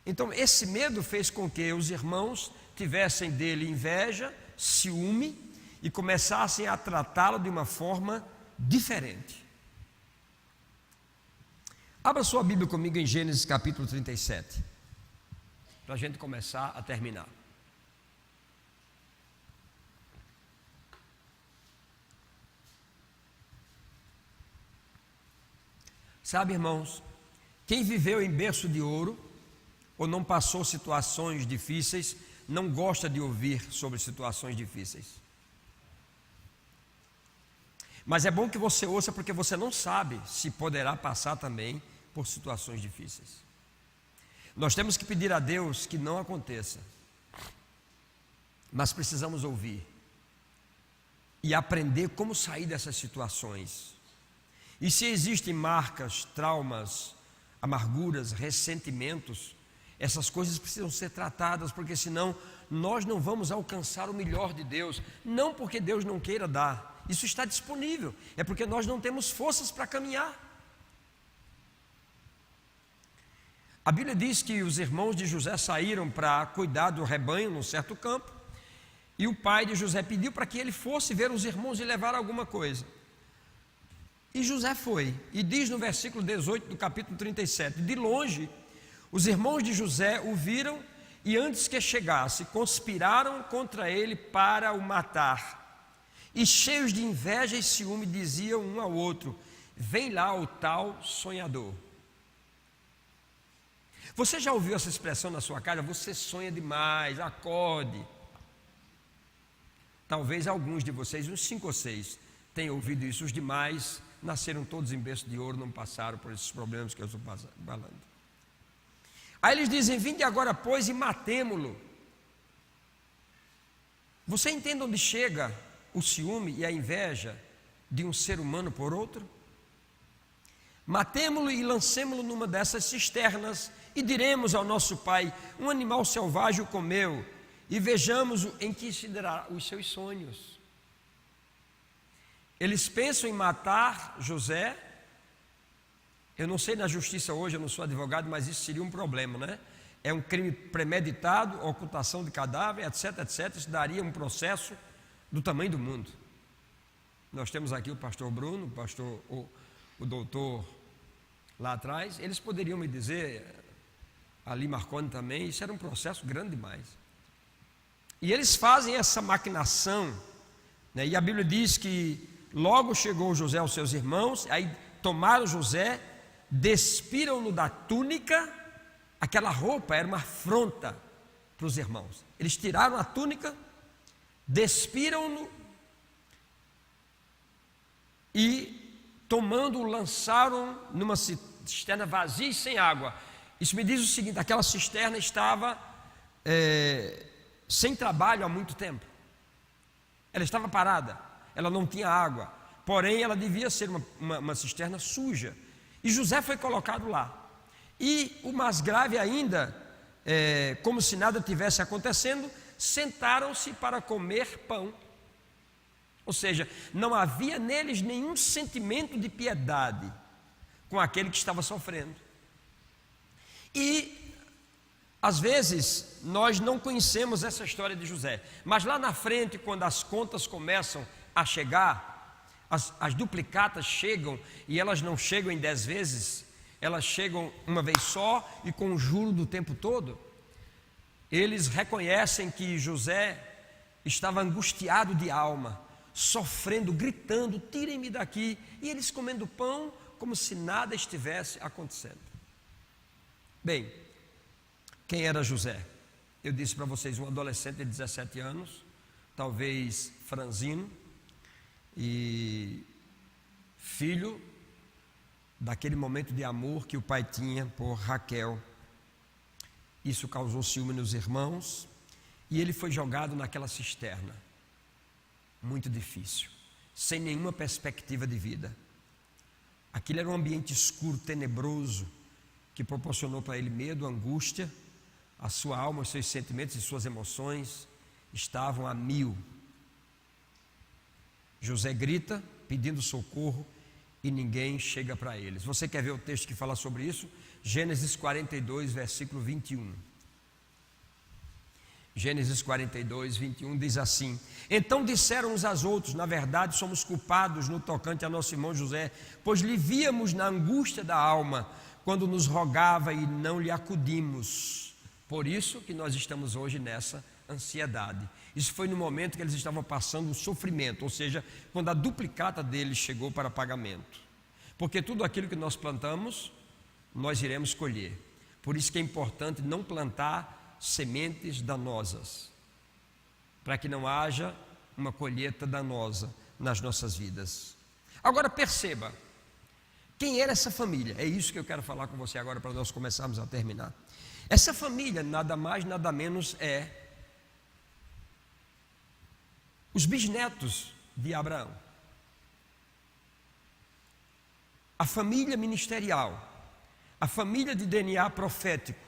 Speaker 1: Então esse medo fez com que os irmãos tivessem dele inveja, ciúme, e começassem a tratá-lo de uma forma diferente. Abra sua Bíblia comigo em Gênesis capítulo 37, para a gente começar a terminar. Sabe, irmãos, quem viveu em berço de ouro, ou não passou situações difíceis, não gosta de ouvir sobre situações difíceis. Mas é bom que você ouça, porque você não sabe se poderá passar também por situações difíceis. Nós temos que pedir a Deus que não aconteça, mas precisamos ouvir e aprender como sair dessas situações. E se existem marcas, traumas, amarguras, ressentimentos, essas coisas precisam ser tratadas, porque senão nós não vamos alcançar o melhor de Deus. Não porque Deus não queira dar, isso está disponível, é porque nós não temos forças para caminhar. A Bíblia diz que os irmãos de José saíram para cuidar do rebanho num certo campo, e o pai de José pediu para que ele fosse ver os irmãos e levar alguma coisa. E José foi, e diz no versículo 18 do capítulo 37, de longe, os irmãos de José o viram, e antes que chegasse, conspiraram contra ele para o matar. E cheios de inveja e ciúme, diziam um ao outro: vem lá o tal sonhador. Você já ouviu essa expressão na sua casa? Você sonha demais, acorde. Talvez alguns de vocês, uns 5 ou 6, tenham ouvido isso. Os demais nasceram todos em berço de ouro, não passaram por esses problemas que eu estou falando. Aí eles dizem: vinde agora, pois, e matemo-lo. Você entende onde chega o ciúme e a inveja de um ser humano por outro? Matemo-lo e lancemo-lo numa dessas cisternas, e diremos ao nosso pai: um animal selvagem o comeu, e vejamos em que se dará os seus sonhos. Eles pensam em matar José. Eu não sei na justiça hoje, eu não sou advogado, mas isso seria um problema, né? É um crime premeditado, ocultação de cadáver, etc, etc. Isso daria um processo do tamanho do mundo. Nós temos aqui o pastor Bruno, o doutor lá atrás. Eles poderiam me dizer, ali Marconi também, isso era um processo grande demais. E eles fazem essa maquinação, né? E a Bíblia diz que logo chegou José aos seus irmãos, aí tomaram José, despiram-no da túnica. Aquela roupa era uma afronta para os irmãos. Eles tiraram a túnica, despiram-no e, tomando-o, lançaram numa cisterna vazia e sem água. Isso me diz o seguinte: aquela cisterna estava sem trabalho há muito tempo. Ela estava parada, ela não tinha água, porém ela devia ser uma cisterna suja. E José foi colocado lá. E o mais grave ainda, como se nada tivesse acontecendo, sentaram-se para comer pão. Ou seja, não havia neles nenhum sentimento de piedade com aquele que estava sofrendo. E às vezes nós não conhecemos essa história de José, mas lá na frente, quando as contas começam a chegar, as duplicatas chegam, e elas não chegam em 10 vezes, elas chegam uma vez só e com o juro do tempo todo. Eles reconhecem que José estava angustiado de alma, sofrendo, gritando: tirem-me daqui, e eles comendo pão como se nada estivesse acontecendo. Bem, quem era José? Eu disse para vocês, um adolescente de 17 anos, talvez franzino, e filho daquele momento de amor que o pai tinha por Raquel. Isso causou ciúme nos irmãos, e ele foi jogado naquela cisterna, muito difícil, sem nenhuma perspectiva de vida. Aquilo era um ambiente escuro, tenebroso, que proporcionou para ele medo, angústia. A sua alma, os seus sentimentos e suas emoções estavam a 1000. José grita pedindo socorro e ninguém chega para eles. Você quer ver o texto que fala sobre isso? Gênesis 42, versículo 21. Gênesis 42, 21 diz assim: então disseram uns aos outros: na verdade somos culpados no tocante a nosso irmão José, pois lhe víamos na angústia da alma, quando nos rogava e não lhe acudimos. Por isso que nós estamos hoje nessa ansiedade. Isso foi no momento que eles estavam passando o sofrimento, ou seja, quando a duplicata deles chegou para pagamento. Porque tudo aquilo que nós plantamos, nós iremos colher. Por isso que é importante não plantar sementes danosas, para que não haja uma colheita danosa nas nossas vidas. Agora perceba, quem era essa família? É isso que eu quero falar com você agora, para nós começarmos a terminar. Essa família, nada mais, nada menos, é os bisnetos de Abraão. A família ministerial, a família de DNA profético,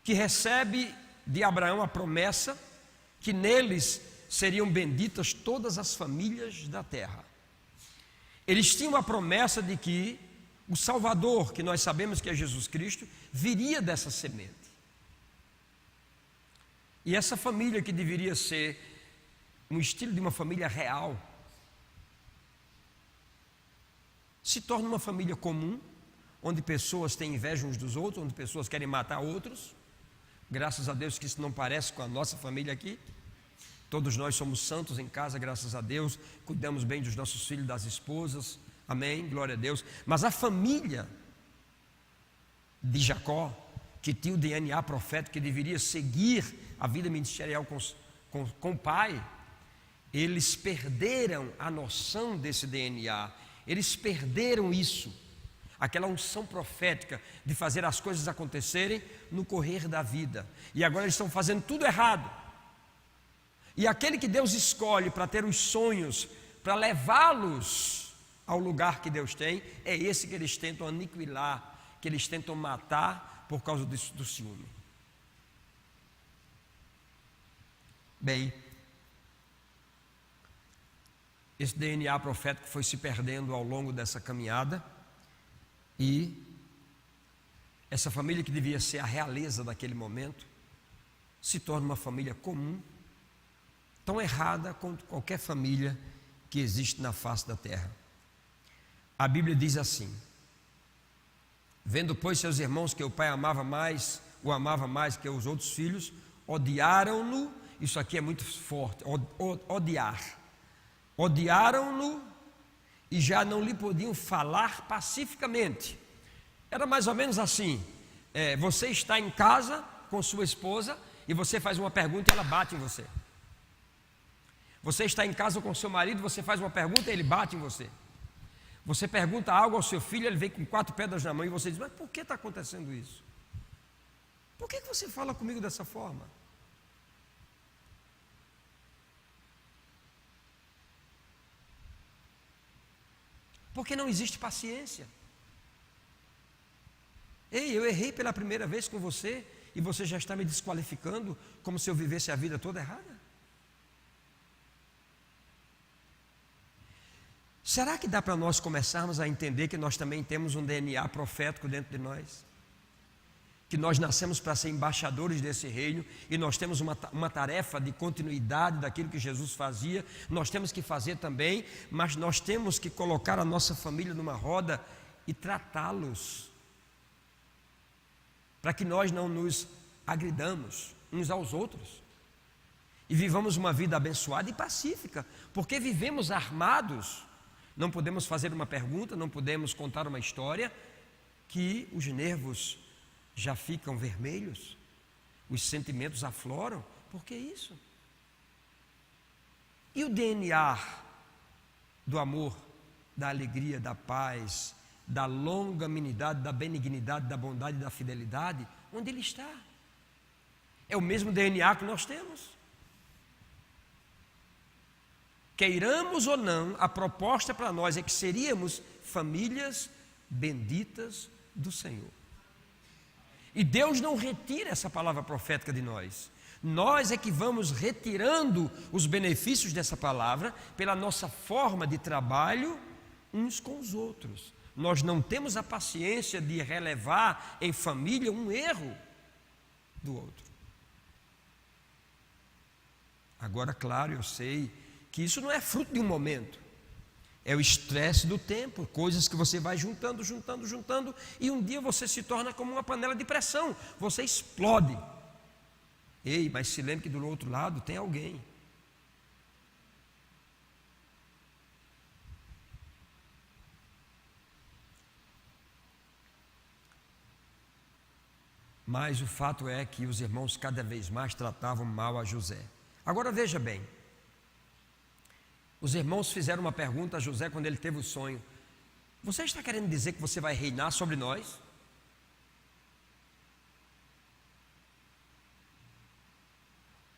Speaker 1: que recebe de Abraão a promessa que neles seriam benditas todas as famílias da terra. Eles tinham a promessa de que o Salvador, que nós sabemos que é Jesus Cristo, viria dessa semente. E essa família, que deveria ser um estilo de uma família real, se torna uma família comum, onde pessoas têm inveja uns dos outros, onde pessoas querem matar outros. Graças a Deus que isso não parece com a nossa família aqui. Todos nós somos santos em casa, graças a Deus, cuidamos bem dos nossos filhos, das esposas, amém, glória a Deus. Mas a família de Jacó, que tinha o DNA profético, que deveria seguir a vida ministerial com o pai, eles perderam a noção desse DNA, eles perderam isso, aquela unção profética de fazer as coisas acontecerem no correr da vida, e agora eles estão fazendo tudo errado. E aquele que Deus escolhe para ter os sonhos, para levá-los ao lugar que Deus tem, é esse que eles tentam aniquilar, que eles tentam matar por causa do ciúme. Bem, esse DNA profético foi se perdendo ao longo dessa caminhada, e essa família, que devia ser a realeza daquele momento, se torna uma família comum, tão errada quanto qualquer família que existe na face da terra. A Bíblia diz assim: vendo, pois, seus irmãos que o pai o amava mais que os outros filhos, odiaram-no. Isso aqui é muito forte, odiaram-no, e já não lhe podiam falar pacificamente. Era mais ou menos assim: você está em casa com sua esposa e você faz uma pergunta e ela bate em você. Você está em casa com seu marido, você faz uma pergunta e ele bate em você. Você pergunta algo ao seu filho, ele vem com 4 pedras na mão, e você diz: mas por que está acontecendo isso? Por que você fala comigo dessa forma? Porque não existe paciência. Ei, eu errei pela primeira vez com você e você já está me desqualificando como se eu vivesse a vida toda errada? Será que dá para nós começarmos a entender que nós também temos um DNA profético dentro de nós? Que nós nascemos para ser embaixadores desse reino e nós temos uma tarefa de continuidade daquilo que Jesus fazia, nós temos que fazer também, mas nós temos que colocar a nossa família numa roda e tratá-los, para que nós não nos agridamos uns aos outros e vivamos uma vida abençoada e pacífica, porque vivemos armados. Não podemos fazer uma pergunta, não podemos contar uma história que os nervos já ficam vermelhos, os sentimentos afloram. Por que isso? E o DNA do amor, da alegria, da paz, da longanimidade, da benignidade, da bondade e da fidelidade, onde ele está? É o mesmo DNA que nós temos. Queiramos ou não, a proposta para nós é que seríamos famílias benditas do Senhor. E Deus não retira essa palavra profética de nós. Nós é que vamos retirando os benefícios dessa palavra pela nossa forma de trabalho uns com os outros. Nós não temos a paciência de relevar em família um erro do outro. Agora, claro, eu sei que isso não é fruto de um momento, é o estresse do tempo, coisas que você vai juntando, e um dia você se torna como uma panela de pressão, você explode. Ei, mas se lembre que do outro lado tem alguém. Mas o fato é que os irmãos cada vez mais tratavam mal a José. Agora veja bem, os irmãos fizeram uma pergunta a José quando ele teve o sonho: você está querendo dizer que você vai reinar sobre nós?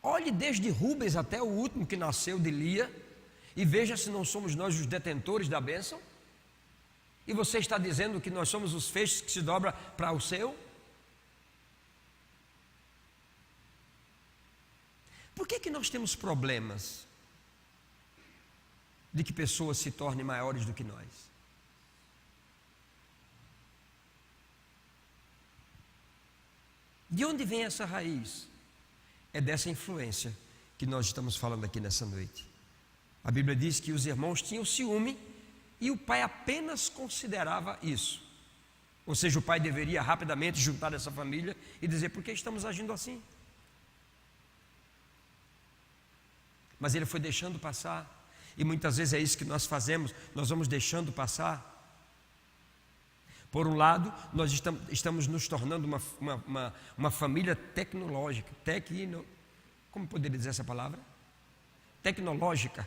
Speaker 1: Olhe desde Rubens até o último que nasceu de Lia e veja se não somos nós os detentores da bênção. E você está dizendo que nós somos os feixes que se dobram para o seu? Por que nós temos problemas de que pessoas se tornem maiores do que nós? De onde vem essa raiz? É dessa influência que nós estamos falando aqui nessa noite. A Bíblia diz que os irmãos tinham ciúme e o pai apenas considerava isso. Ou seja, o pai deveria rapidamente juntar essa família e dizer: por que estamos agindo assim? Mas ele foi deixando passar. E muitas vezes é isso que nós fazemos, nós vamos deixando passar. Por um lado, nós estamos nos tornando uma família tecnológica, como poderia dizer essa palavra? Tecnológica.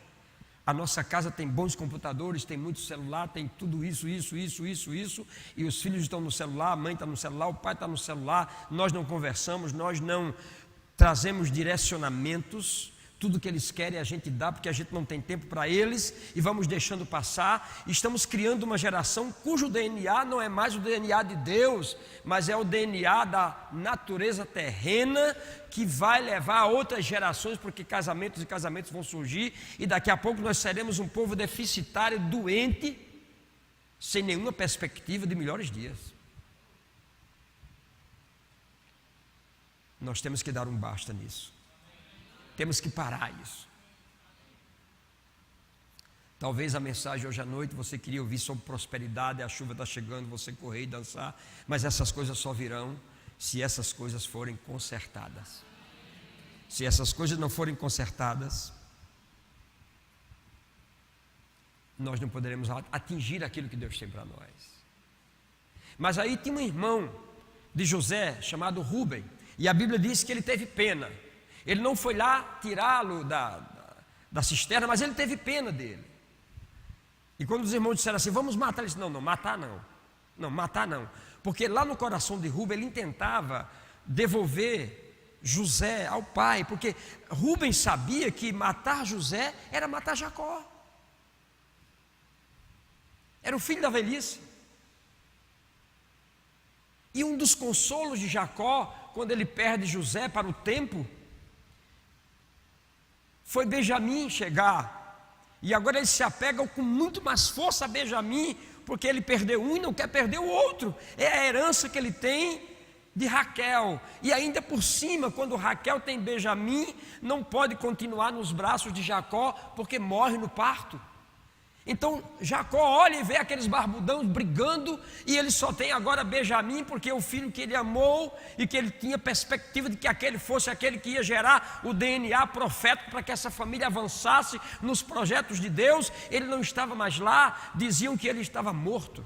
Speaker 1: A nossa casa tem bons computadores, tem muito celular, tem tudo isso, e os filhos estão no celular, a mãe está no celular, o pai está no celular, nós não conversamos, nós não trazemos direcionamentos. Tudo que eles querem a gente dá, porque a gente não tem tempo para eles, e vamos deixando passar. Estamos criando uma geração cujo DNA não é mais o DNA de Deus, mas é o DNA da natureza terrena, que vai levar a outras gerações, porque casamentos e casamentos vão surgir, e daqui a pouco nós seremos um povo deficitário, doente, sem nenhuma perspectiva de melhores dias. Nós temos que dar um basta nisso. Temos que parar isso. Talvez a mensagem hoje à noite você queria ouvir sobre prosperidade, a chuva está chegando, você correr e dançar, mas essas coisas só virão se essas coisas forem consertadas. Se essas coisas não forem consertadas, nós não poderemos atingir aquilo que Deus tem para nós. Mas aí tinha um irmão de José chamado Rubem, e a Bíblia diz que ele teve pena. Ele não foi lá tirá-lo da cisterna, mas ele teve pena dele. E quando os irmãos disseram assim: vamos matar, ele disse: não, matar não. Não, matar não. Porque lá no coração de Rubem ele intentava devolver José ao pai, porque Rubem sabia que matar José era matar Jacó. Era o filho da velhice. E um dos consolos de Jacó, quando ele perde José para o tempo, foi Benjamim chegar. E agora ele se apega com muito mais força a Benjamim, porque ele perdeu um e não quer perder o outro. É a herança que ele tem de Raquel. E ainda por cima, quando Raquel tem Benjamim, não pode continuar nos braços de Jacó, porque morre no parto. Então Jacó olha e vê aqueles barbudãos brigando, e ele só tem agora Benjamim, porque é o filho que ele amou, e que ele tinha perspectiva de que aquele fosse aquele que ia gerar o DNA profético para que essa família avançasse nos projetos de Deus. Ele não estava mais lá, diziam que ele estava morto.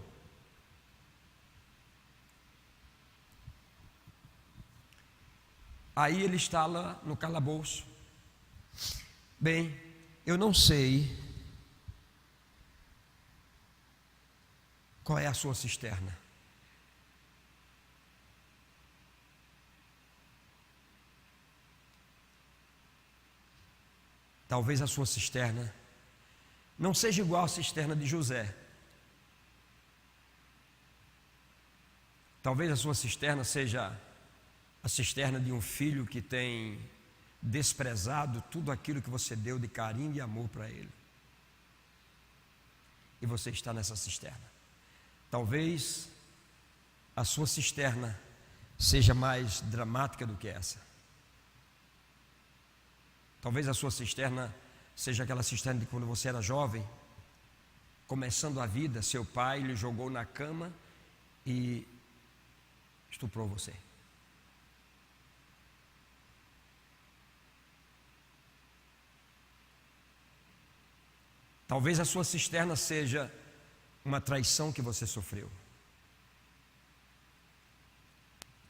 Speaker 1: Aí ele está lá no calabouço. Bem, eu não sei qual é a sua cisterna. Talvez a sua cisterna não seja igual à cisterna de José. Talvez a sua cisterna seja a cisterna de um filho que tem desprezado tudo aquilo que você deu de carinho e amor para ele. E você está nessa cisterna. Talvez a sua cisterna seja mais dramática do que essa. Talvez a sua cisterna seja aquela cisterna de quando você era jovem, começando a vida, seu pai lhe jogou na cama e estuprou você. Talvez a sua cisterna seja uma traição que você sofreu.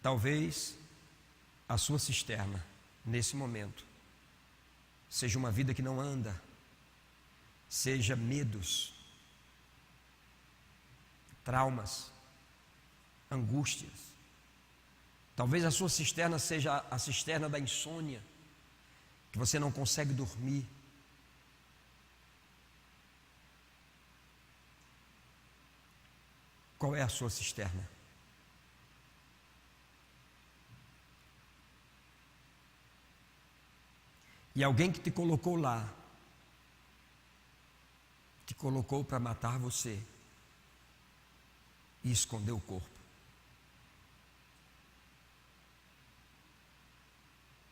Speaker 1: Talvez a sua cisterna, nesse momento, seja uma vida que não anda, seja medos, traumas, angústias. Talvez a sua cisterna seja a cisterna da insônia, que você não consegue dormir. Qual é a sua cisterna? E alguém que te colocou lá, te colocou para matar você e esconder o corpo.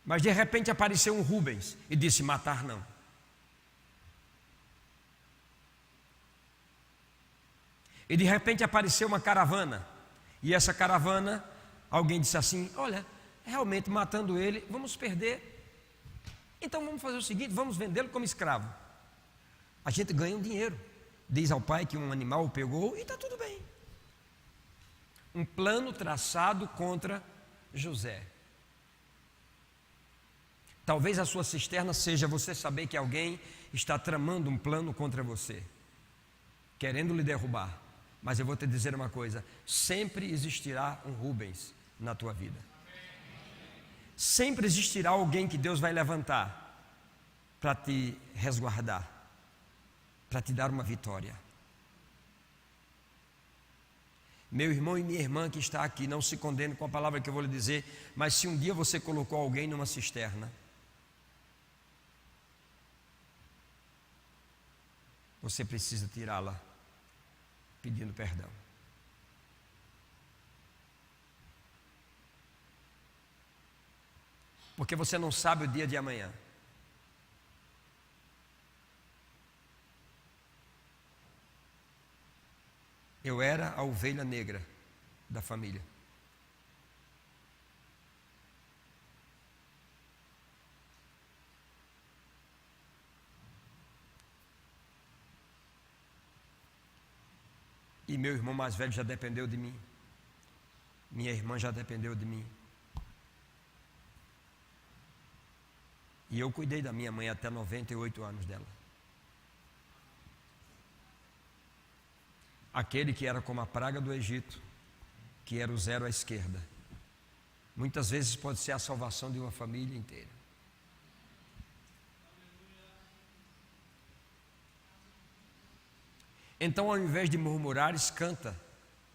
Speaker 1: Mas de repente apareceu um Rubens e disse: matar não. E de repente apareceu uma caravana, e essa caravana, alguém disse assim: olha, realmente matando ele, vamos perder. Então vamos fazer o seguinte, vamos vendê-lo como escravo. A gente ganha um dinheiro. Diz ao pai que um animal o pegou e está tudo bem. Um plano traçado contra José. Talvez a sua cisterna seja você saber que alguém está tramando um plano contra você, querendo lhe derrubar. Mas eu vou te dizer uma coisa: sempre existirá um Rubens na tua vida. Sempre existirá alguém que Deus vai levantar para te resguardar, para te dar uma vitória. Meu irmão e minha irmã que está aqui, não se condene com a palavra que eu vou lhe dizer, mas se um dia você colocou alguém numa cisterna, você precisa tirá-la pedindo perdão. Porque você não sabe o dia de amanhã. Eu era a ovelha negra da família. E meu irmão mais velho já dependeu de mim. Minha irmã já dependeu de mim. E eu cuidei da minha mãe até 98 anos dela. Aquele que era como a praga do Egito, que era o zero à esquerda, muitas vezes pode ser a salvação de uma família inteira. Então, ao invés de murmurares, canta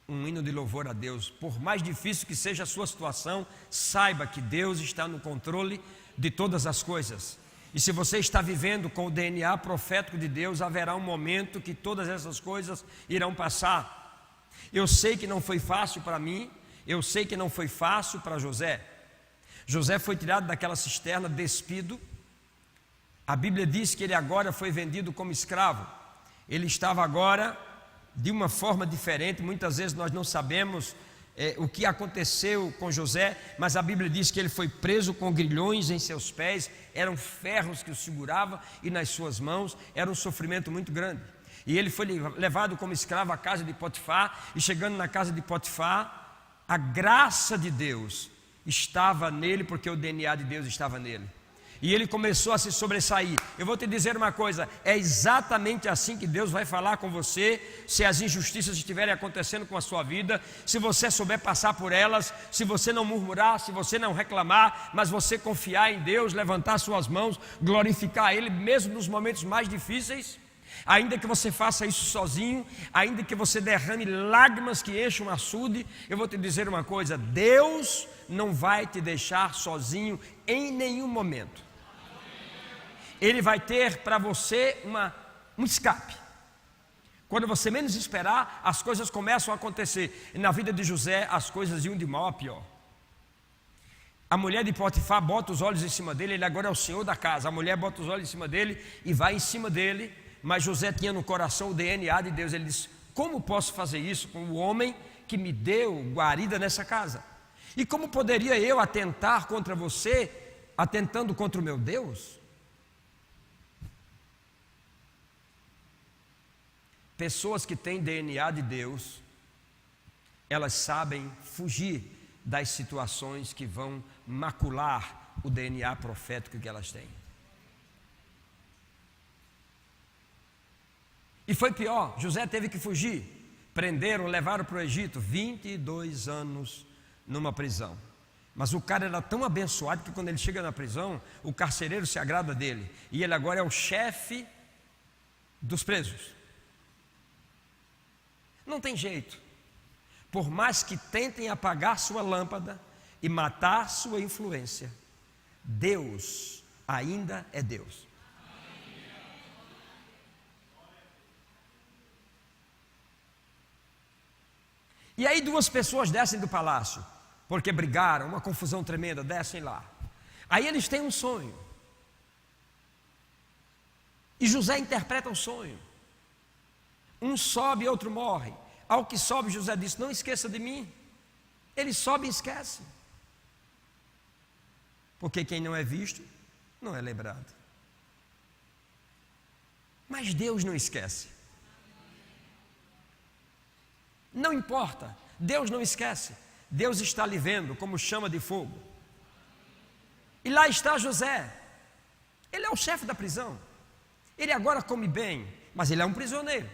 Speaker 1: um hino de louvor a Deus. Por mais difícil que seja a sua situação, saiba que Deus está no controle de todas as coisas. E se você está vivendo com o DNA profético de Deus, haverá um momento que todas essas coisas irão passar. Eu sei que não foi fácil para mim, eu sei que não foi fácil para José. José foi tirado daquela cisterna, despido. A Bíblia diz que ele agora foi vendido como escravo. Ele estava agora de uma forma diferente. Muitas vezes nós não sabemos o que aconteceu com José, mas a Bíblia diz que ele foi preso com grilhões em seus pés, eram ferros que o seguravam, e nas suas mãos era um sofrimento muito grande. E ele foi levado como escravo à casa de Potifar, e chegando na casa de Potifar, a graça de Deus estava nele, porque o DNA de Deus estava nele. E ele começou a se sobressair. Eu vou te dizer uma coisa, é exatamente assim que Deus vai falar com você, se as injustiças estiverem acontecendo com a sua vida, se você souber passar por elas, se você não murmurar, se você não reclamar, mas você confiar em Deus, levantar suas mãos, glorificar Ele, mesmo nos momentos mais difíceis. Ainda que você faça isso sozinho, ainda que você derrame lágrimas que enchem um açude, eu vou te dizer uma coisa, Deus não vai te deixar sozinho em nenhum momento. Ele vai ter para você um escape. Quando você menos esperar, as coisas começam a acontecer. E na vida de José, as coisas iam de mal a pior. A mulher de Potifar bota os olhos em cima dele, ele agora é o senhor da casa. A mulher bota os olhos em cima dele e vai em cima dele. Mas José tinha no coração o DNA de Deus. Ele disse, como posso fazer isso com o homem que me deu guarida nessa casa? E como poderia eu atentar contra você, atentando contra o meu Deus? Pessoas que têm DNA de Deus, elas sabem fugir das situações que vão macular o DNA profético que elas têm. E foi pior, José teve que fugir. Prenderam, levaram para o Egito, 22 anos numa prisão. Mas o cara era tão abençoado que quando ele chega na prisão, o carcereiro se agrada dele. E ele agora é o chefe dos presos. Não tem jeito. Por mais que tentem apagar sua lâmpada e matar sua influência, Deus ainda é Deus. E aí duas pessoas descem do palácio, porque brigaram, uma confusão tremenda, descem lá. Aí eles têm um sonho. E José interpreta o sonho. Um sobe e outro morre. Ao que sobe, José disse, não esqueça de mim. Ele sobe e esquece. Porque quem não é visto, não é lembrado. Mas Deus não esquece. Não importa, Deus não esquece. Deus está lhe vendo como chama de fogo. E lá está José. Ele é o chefe da prisão. Ele agora come bem, mas ele é um prisioneiro.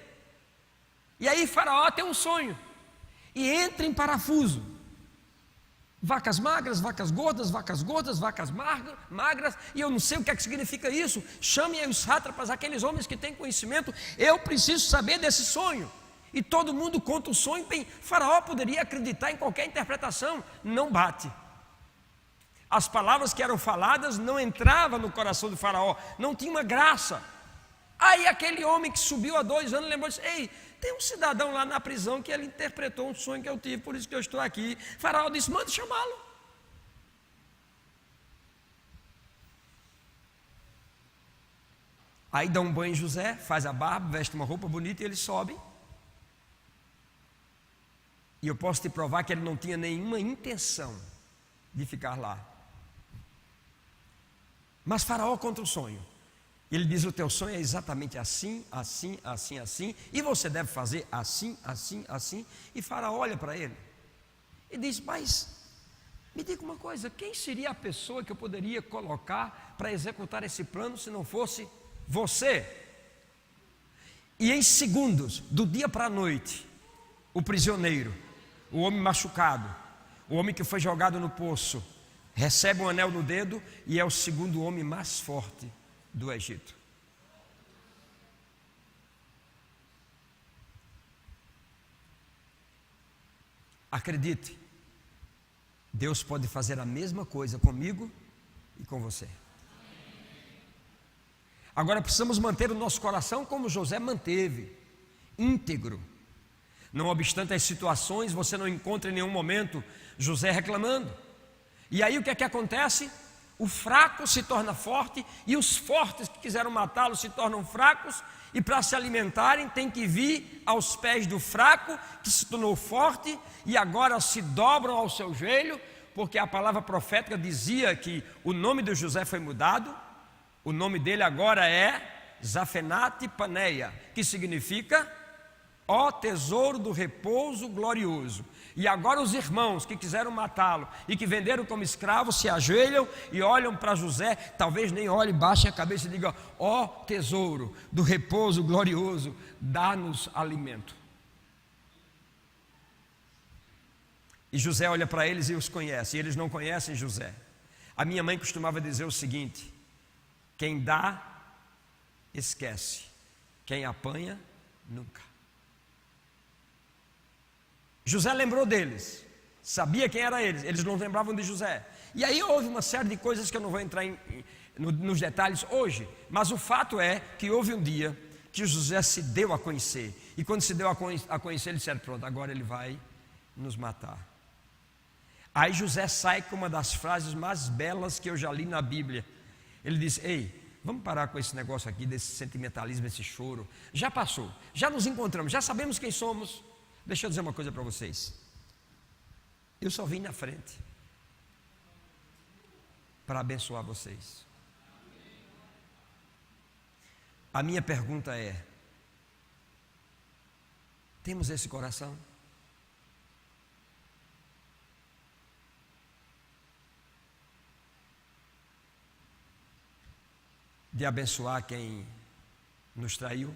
Speaker 1: E aí Faraó tem um sonho e entra em parafuso. Vacas magras, vacas gordas, vacas magras, e eu não sei o que é que significa isso. Chamem aí os sátrapas, aqueles homens que têm conhecimento. Eu preciso saber desse sonho. E todo mundo conta o sonho. Bem, Faraó poderia acreditar em qualquer interpretação, não bate. As palavras que eram faladas não entravam no coração de Faraó, não tinha uma graça. Aí aquele homem que subiu há 2 anos lembrou e disse, ei, tem um cidadão lá na prisão que ele interpretou um sonho que eu tive, por isso que eu estou aqui. Faraó disse, manda chamá-lo. Aí dá um banho em José, faz a barba, veste uma roupa bonita e ele sobe. E eu posso te provar que ele não tinha nenhuma intenção de ficar lá. Mas Faraó conta o sonho. Ele diz, o teu sonho é exatamente assim, assim, assim, assim, e você deve fazer assim, assim, assim. E Faraó olha para ele e diz, mas me diga uma coisa, quem seria a pessoa que eu poderia colocar para executar esse plano se não fosse você? E em segundos, do dia para a noite, o prisioneiro, o homem machucado, o homem que foi jogado no poço, recebe um anel no dedo e é o segundo homem mais forte do Egito. Acredite, Deus pode fazer a mesma coisa comigo e com você. Agora precisamos manter o nosso coração como José manteve, íntegro. Não obstante as situações, você não encontra em nenhum momento José reclamando. E aí o que é que acontece? O fraco se torna forte e os fortes que quiseram matá-lo se tornam fracos, e para se alimentarem tem que vir aos pés do fraco que se tornou forte e agora se dobram ao seu joelho, porque a palavra profética dizia que o nome de José foi mudado. O nome dele agora é Zafenate Paneia, que significa ó tesouro do repouso glorioso. E agora os irmãos que quiseram matá-lo e que venderam como escravo se ajoelham e olham para José, talvez nem olhem, baixem a cabeça e digam: ó tesouro do repouso glorioso, dá-nos alimento. E José olha para eles e os conhece, e eles não conhecem José. A minha mãe costumava dizer o seguinte: quem dá, esquece, quem apanha, nunca. José lembrou deles, sabia quem era eles, eles não lembravam de José. E aí houve uma série de coisas que eu não vou entrar nos detalhes hoje, mas o fato é que houve um dia que José se deu a conhecer, e quando se deu a conhecer, ele disse: pronto, agora ele vai nos matar. Aí José sai com uma das frases mais belas que eu já li na Bíblia. Ele diz: ei, vamos parar com esse negócio aqui, desse sentimentalismo, esse choro. Já passou, já nos encontramos, já sabemos quem somos. Deixa eu dizer uma coisa para vocês. Eu só vim na frente para abençoar vocês. A minha pergunta é: temos esse coração? De abençoar quem nos traiu,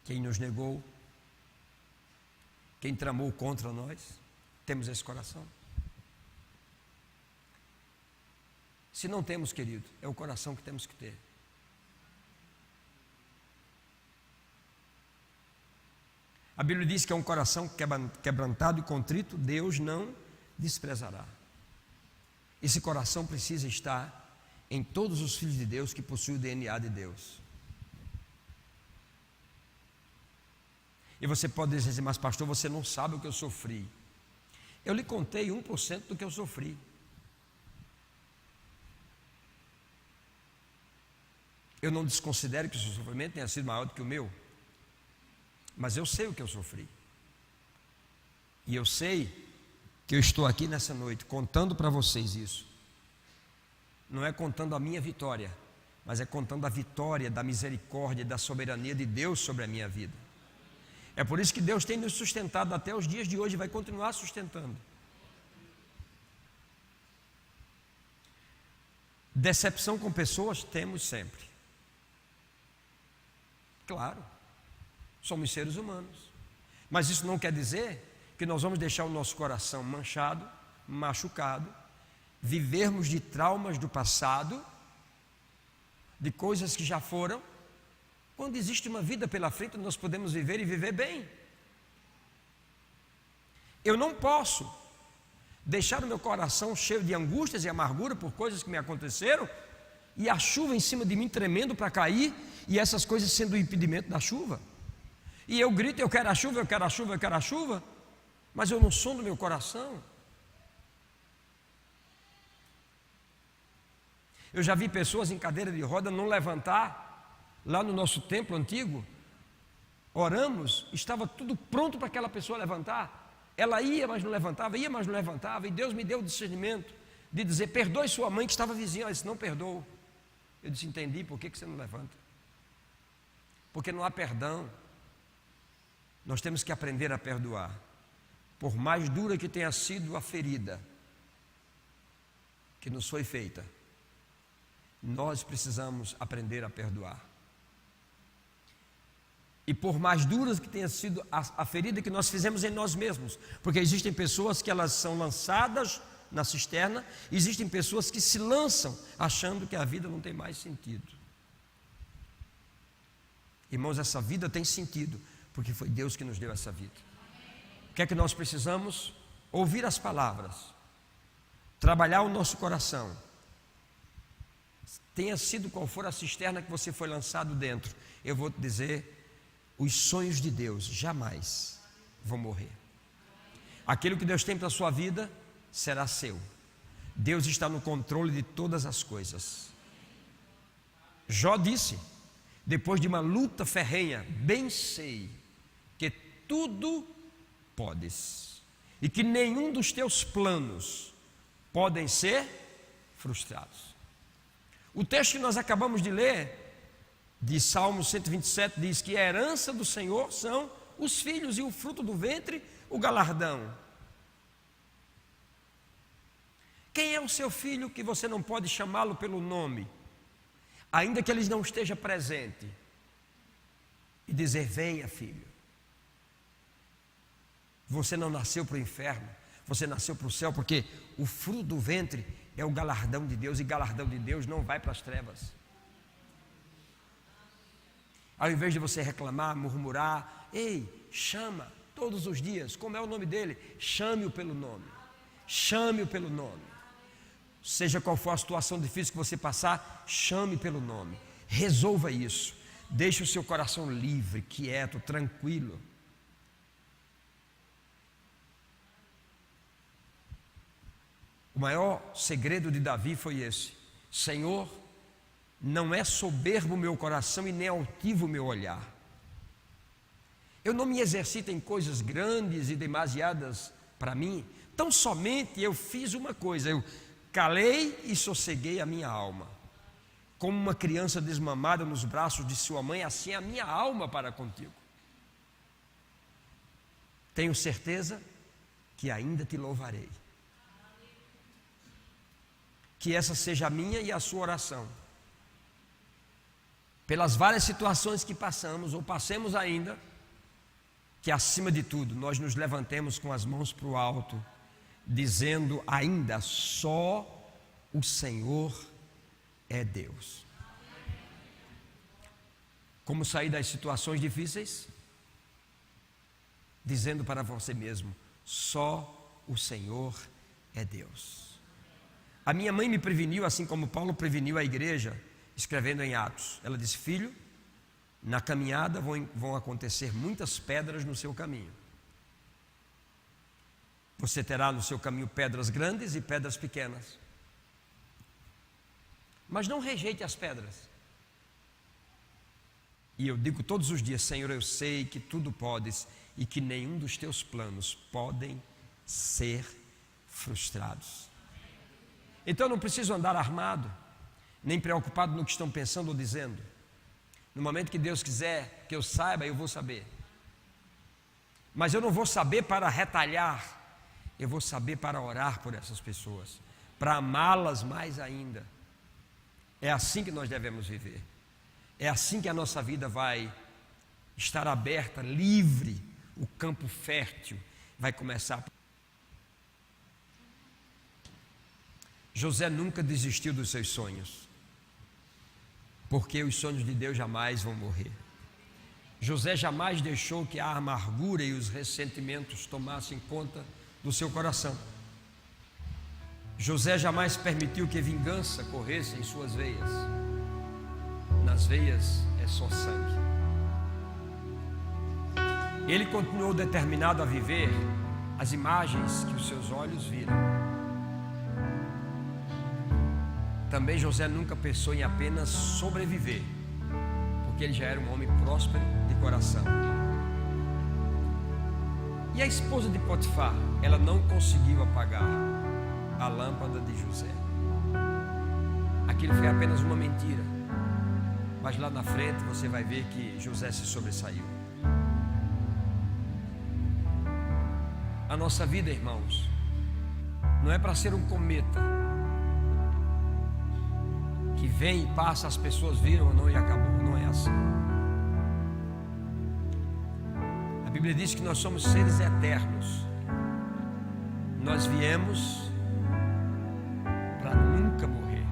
Speaker 1: quem nos negou, quem tramou contra nós? Temos esse coração? Se não temos, querido, é o coração que temos que ter. A Bíblia diz que é um coração quebrantado e contrito, Deus não desprezará. Esse coração precisa estar em todos os filhos de Deus que possuem o DNA de Deus. E você pode dizer assim: mas pastor, você não sabe o que eu sofri. Eu lhe contei 1% do que eu sofri. Eu não desconsidero que o seu sofrimento tenha sido maior do que o meu, mas eu sei o que eu sofri. E eu sei que eu estou aqui nessa noite contando para vocês isso. Não é contando a minha vitória, mas é contando a vitória da misericórdia e da soberania de Deus sobre a minha vida. É por isso que Deus tem nos sustentado até os dias de hoje e vai continuar sustentando. Decepção com pessoas temos sempre. Claro, somos seres humanos. Mas isso não quer dizer que nós vamos deixar o nosso coração manchado, machucado, vivermos de traumas do passado, de coisas que já foram. Quando existe uma vida pela frente, nós podemos viver e viver bem. Eu não posso deixar o meu coração cheio de angústias e amargura por coisas que me aconteceram, e a chuva em cima de mim tremendo para cair, e essas coisas sendo o impedimento da chuva. E eu grito: eu quero a chuva, eu quero a chuva, eu quero a chuva, mas eu não sou do meu coração. Eu já vi pessoas em cadeira de roda não levantar. Lá no nosso templo antigo, oramos, estava tudo pronto para aquela pessoa levantar. Ela ia, mas não levantava, ia, mas não levantava. E Deus me deu o discernimento de dizer: perdoe sua mãe que estava vizinha. Ela disse: não perdoou. Eu disse: entendi, por que você não levanta? Porque não há perdão. Nós temos que aprender a perdoar. Por mais dura que tenha sido a ferida que nos foi feita, nós precisamos aprender a perdoar. E por mais duras que tenha sido a ferida que nós fizemos em nós mesmos, porque existem pessoas que elas são lançadas na cisterna, e existem pessoas que se lançam achando que a vida não tem mais sentido. Irmãos, essa vida tem sentido, porque foi Deus que nos deu essa vida. que é que nós precisamos? Ouvir as palavras, trabalhar o nosso coração. Tenha sido qual for a cisterna que você foi lançado dentro, eu vou te dizer, os sonhos de Deus jamais vão morrer. Aquilo que Deus tem para a sua vida será seu. Deus está no controle de todas as coisas. Jó disse, depois de uma luta ferrenha, bem sei que tudo podes e que nenhum dos teus planos podem ser frustrados. O texto que nós acabamos de ler, de Salmo 127, diz que a herança do Senhor são os filhos e o fruto do ventre, o galardão. Quem é o seu filho que você não pode chamá-lo pelo nome, ainda que ele não esteja presente, e dizer: venha, filho. Você não nasceu para o inferno, você nasceu para o céu, porque o fruto do ventre é o galardão de Deus, e galardão de Deus não vai para as trevas. Ao invés de você reclamar, murmurar, ei, chama todos os dias, como é o nome dele? Chame-o pelo nome, chame-o pelo nome. Seja qual for a situação difícil que você passar, chame pelo nome, resolva isso, deixe o seu coração livre, quieto, tranquilo. O maior segredo de Davi foi esse: Senhor, não é soberbo o meu coração e nem altivo o meu olhar. Eu não me exercito em coisas grandes e demasiadas para mim, tão somente eu fiz uma coisa, eu calei e sosseguei a minha alma. Como uma criança desmamada nos braços de sua mãe, assim é a minha alma para contigo. Tenho certeza que ainda te louvarei. Que essa seja a minha e a sua oração. Pelas várias situações que passamos ou passemos ainda, que acima de tudo nós nos levantemos com as mãos para o alto, dizendo ainda: só o Senhor é Deus. Como sair das situações difíceis? Dizendo para você mesmo: só o Senhor é Deus. A minha mãe me preveniu, assim como Paulo preveniu a igreja, escrevendo em Atos. Ela disse: filho, na caminhada vão acontecer muitas pedras no seu caminho. Você terá no seu caminho pedras grandes e pedras pequenas. Mas não rejeite as pedras. E eu digo todos os dias: Senhor, eu sei que tudo podes e que nenhum dos teus planos podem ser frustrados. Então eu não preciso andar armado, nem preocupado no que estão pensando ou dizendo. No momento que Deus quiser que eu saiba, eu vou saber. Mas eu não vou saber para retalhar, eu vou saber para orar por essas pessoas, para amá-las mais ainda. É assim que nós devemos viver. É assim que a nossa vida vai estar aberta, livre, o campo fértil vai começar. José nunca desistiu dos seus sonhos, porque os sonhos de Deus jamais vão morrer. José jamais deixou que a amargura e os ressentimentos tomassem conta do seu coração. José jamais permitiu que vingança corresse em suas veias. Nas veias é só sangue. Ele continuou determinado a viver as imagens que os seus olhos viram. Também José nunca pensou em apenas sobreviver, porque ele já era um homem próspero de coração. E a esposa de Potifar, ela não conseguiu apagar a lâmpada de José. Aquilo foi apenas uma mentira, mas lá na frente você vai ver que José se sobressaiu. A nossa vida, irmãos, não é para ser um cometa que vem e passa, as pessoas viram ou não e acabou. Não é assim. A Bíblia diz que nós somos seres eternos. Nós viemos para nunca morrer,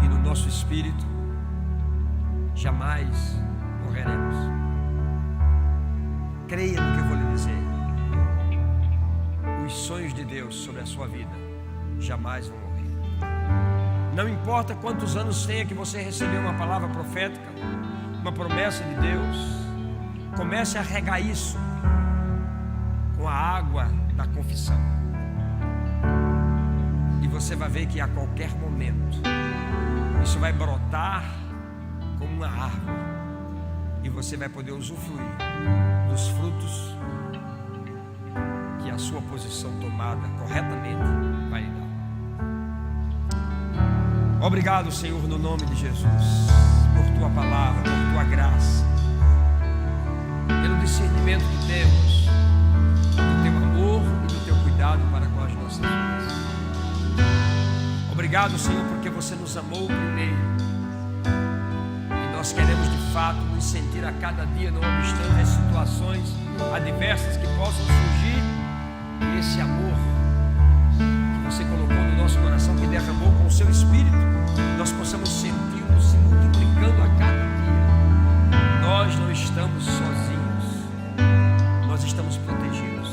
Speaker 1: e no nosso espírito jamais morreremos. creia no que eu vou lhe dizer. Os sonhos de Deus sobre a sua vida jamais vão morrer. Não importa quantos anos tenha que você recebeu uma palavra profética, uma promessa de Deus, comece a regar isso com a água da confissão. E você vai ver que a qualquer momento isso vai brotar como uma árvore e você vai poder usufruir dos frutos que a sua posição tomada corretamente vai lhe dar. Obrigado, Senhor, no nome de Jesus, por tua palavra, por tua graça, pelo discernimento que temos do teu amor e do teu cuidado para com as nossas vidas. Obrigado, Senhor, porque você nos amou primeiro e nós queremos de fato nos sentir a cada dia, não obstante as situações adversas que possam surgir, e esse amor que você colocou no nosso coração, que derramou com o seu Espírito, nós possamos senti-lo se multiplicando a cada dia. Nós não estamos sozinhos, nós estamos protegidos.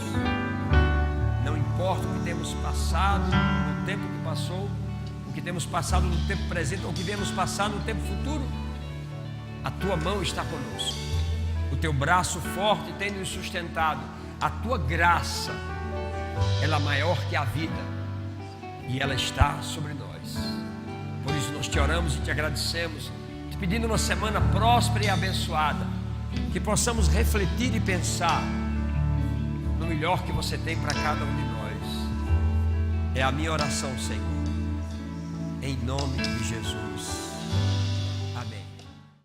Speaker 1: Não importa o que temos passado no tempo que passou, o que temos passado no tempo presente ou o que viemos passar no tempo futuro, a tua mão está conosco, o teu braço forte tem nos sustentado, a tua graça, ela é maior que a vida e ela está sobre nós. Por isso nós te oramos e te agradecemos, te pedindo uma semana próspera e abençoada, que possamos refletir e pensar no melhor que você tem para cada um de nós. É a minha oração, Senhor, em nome de Jesus.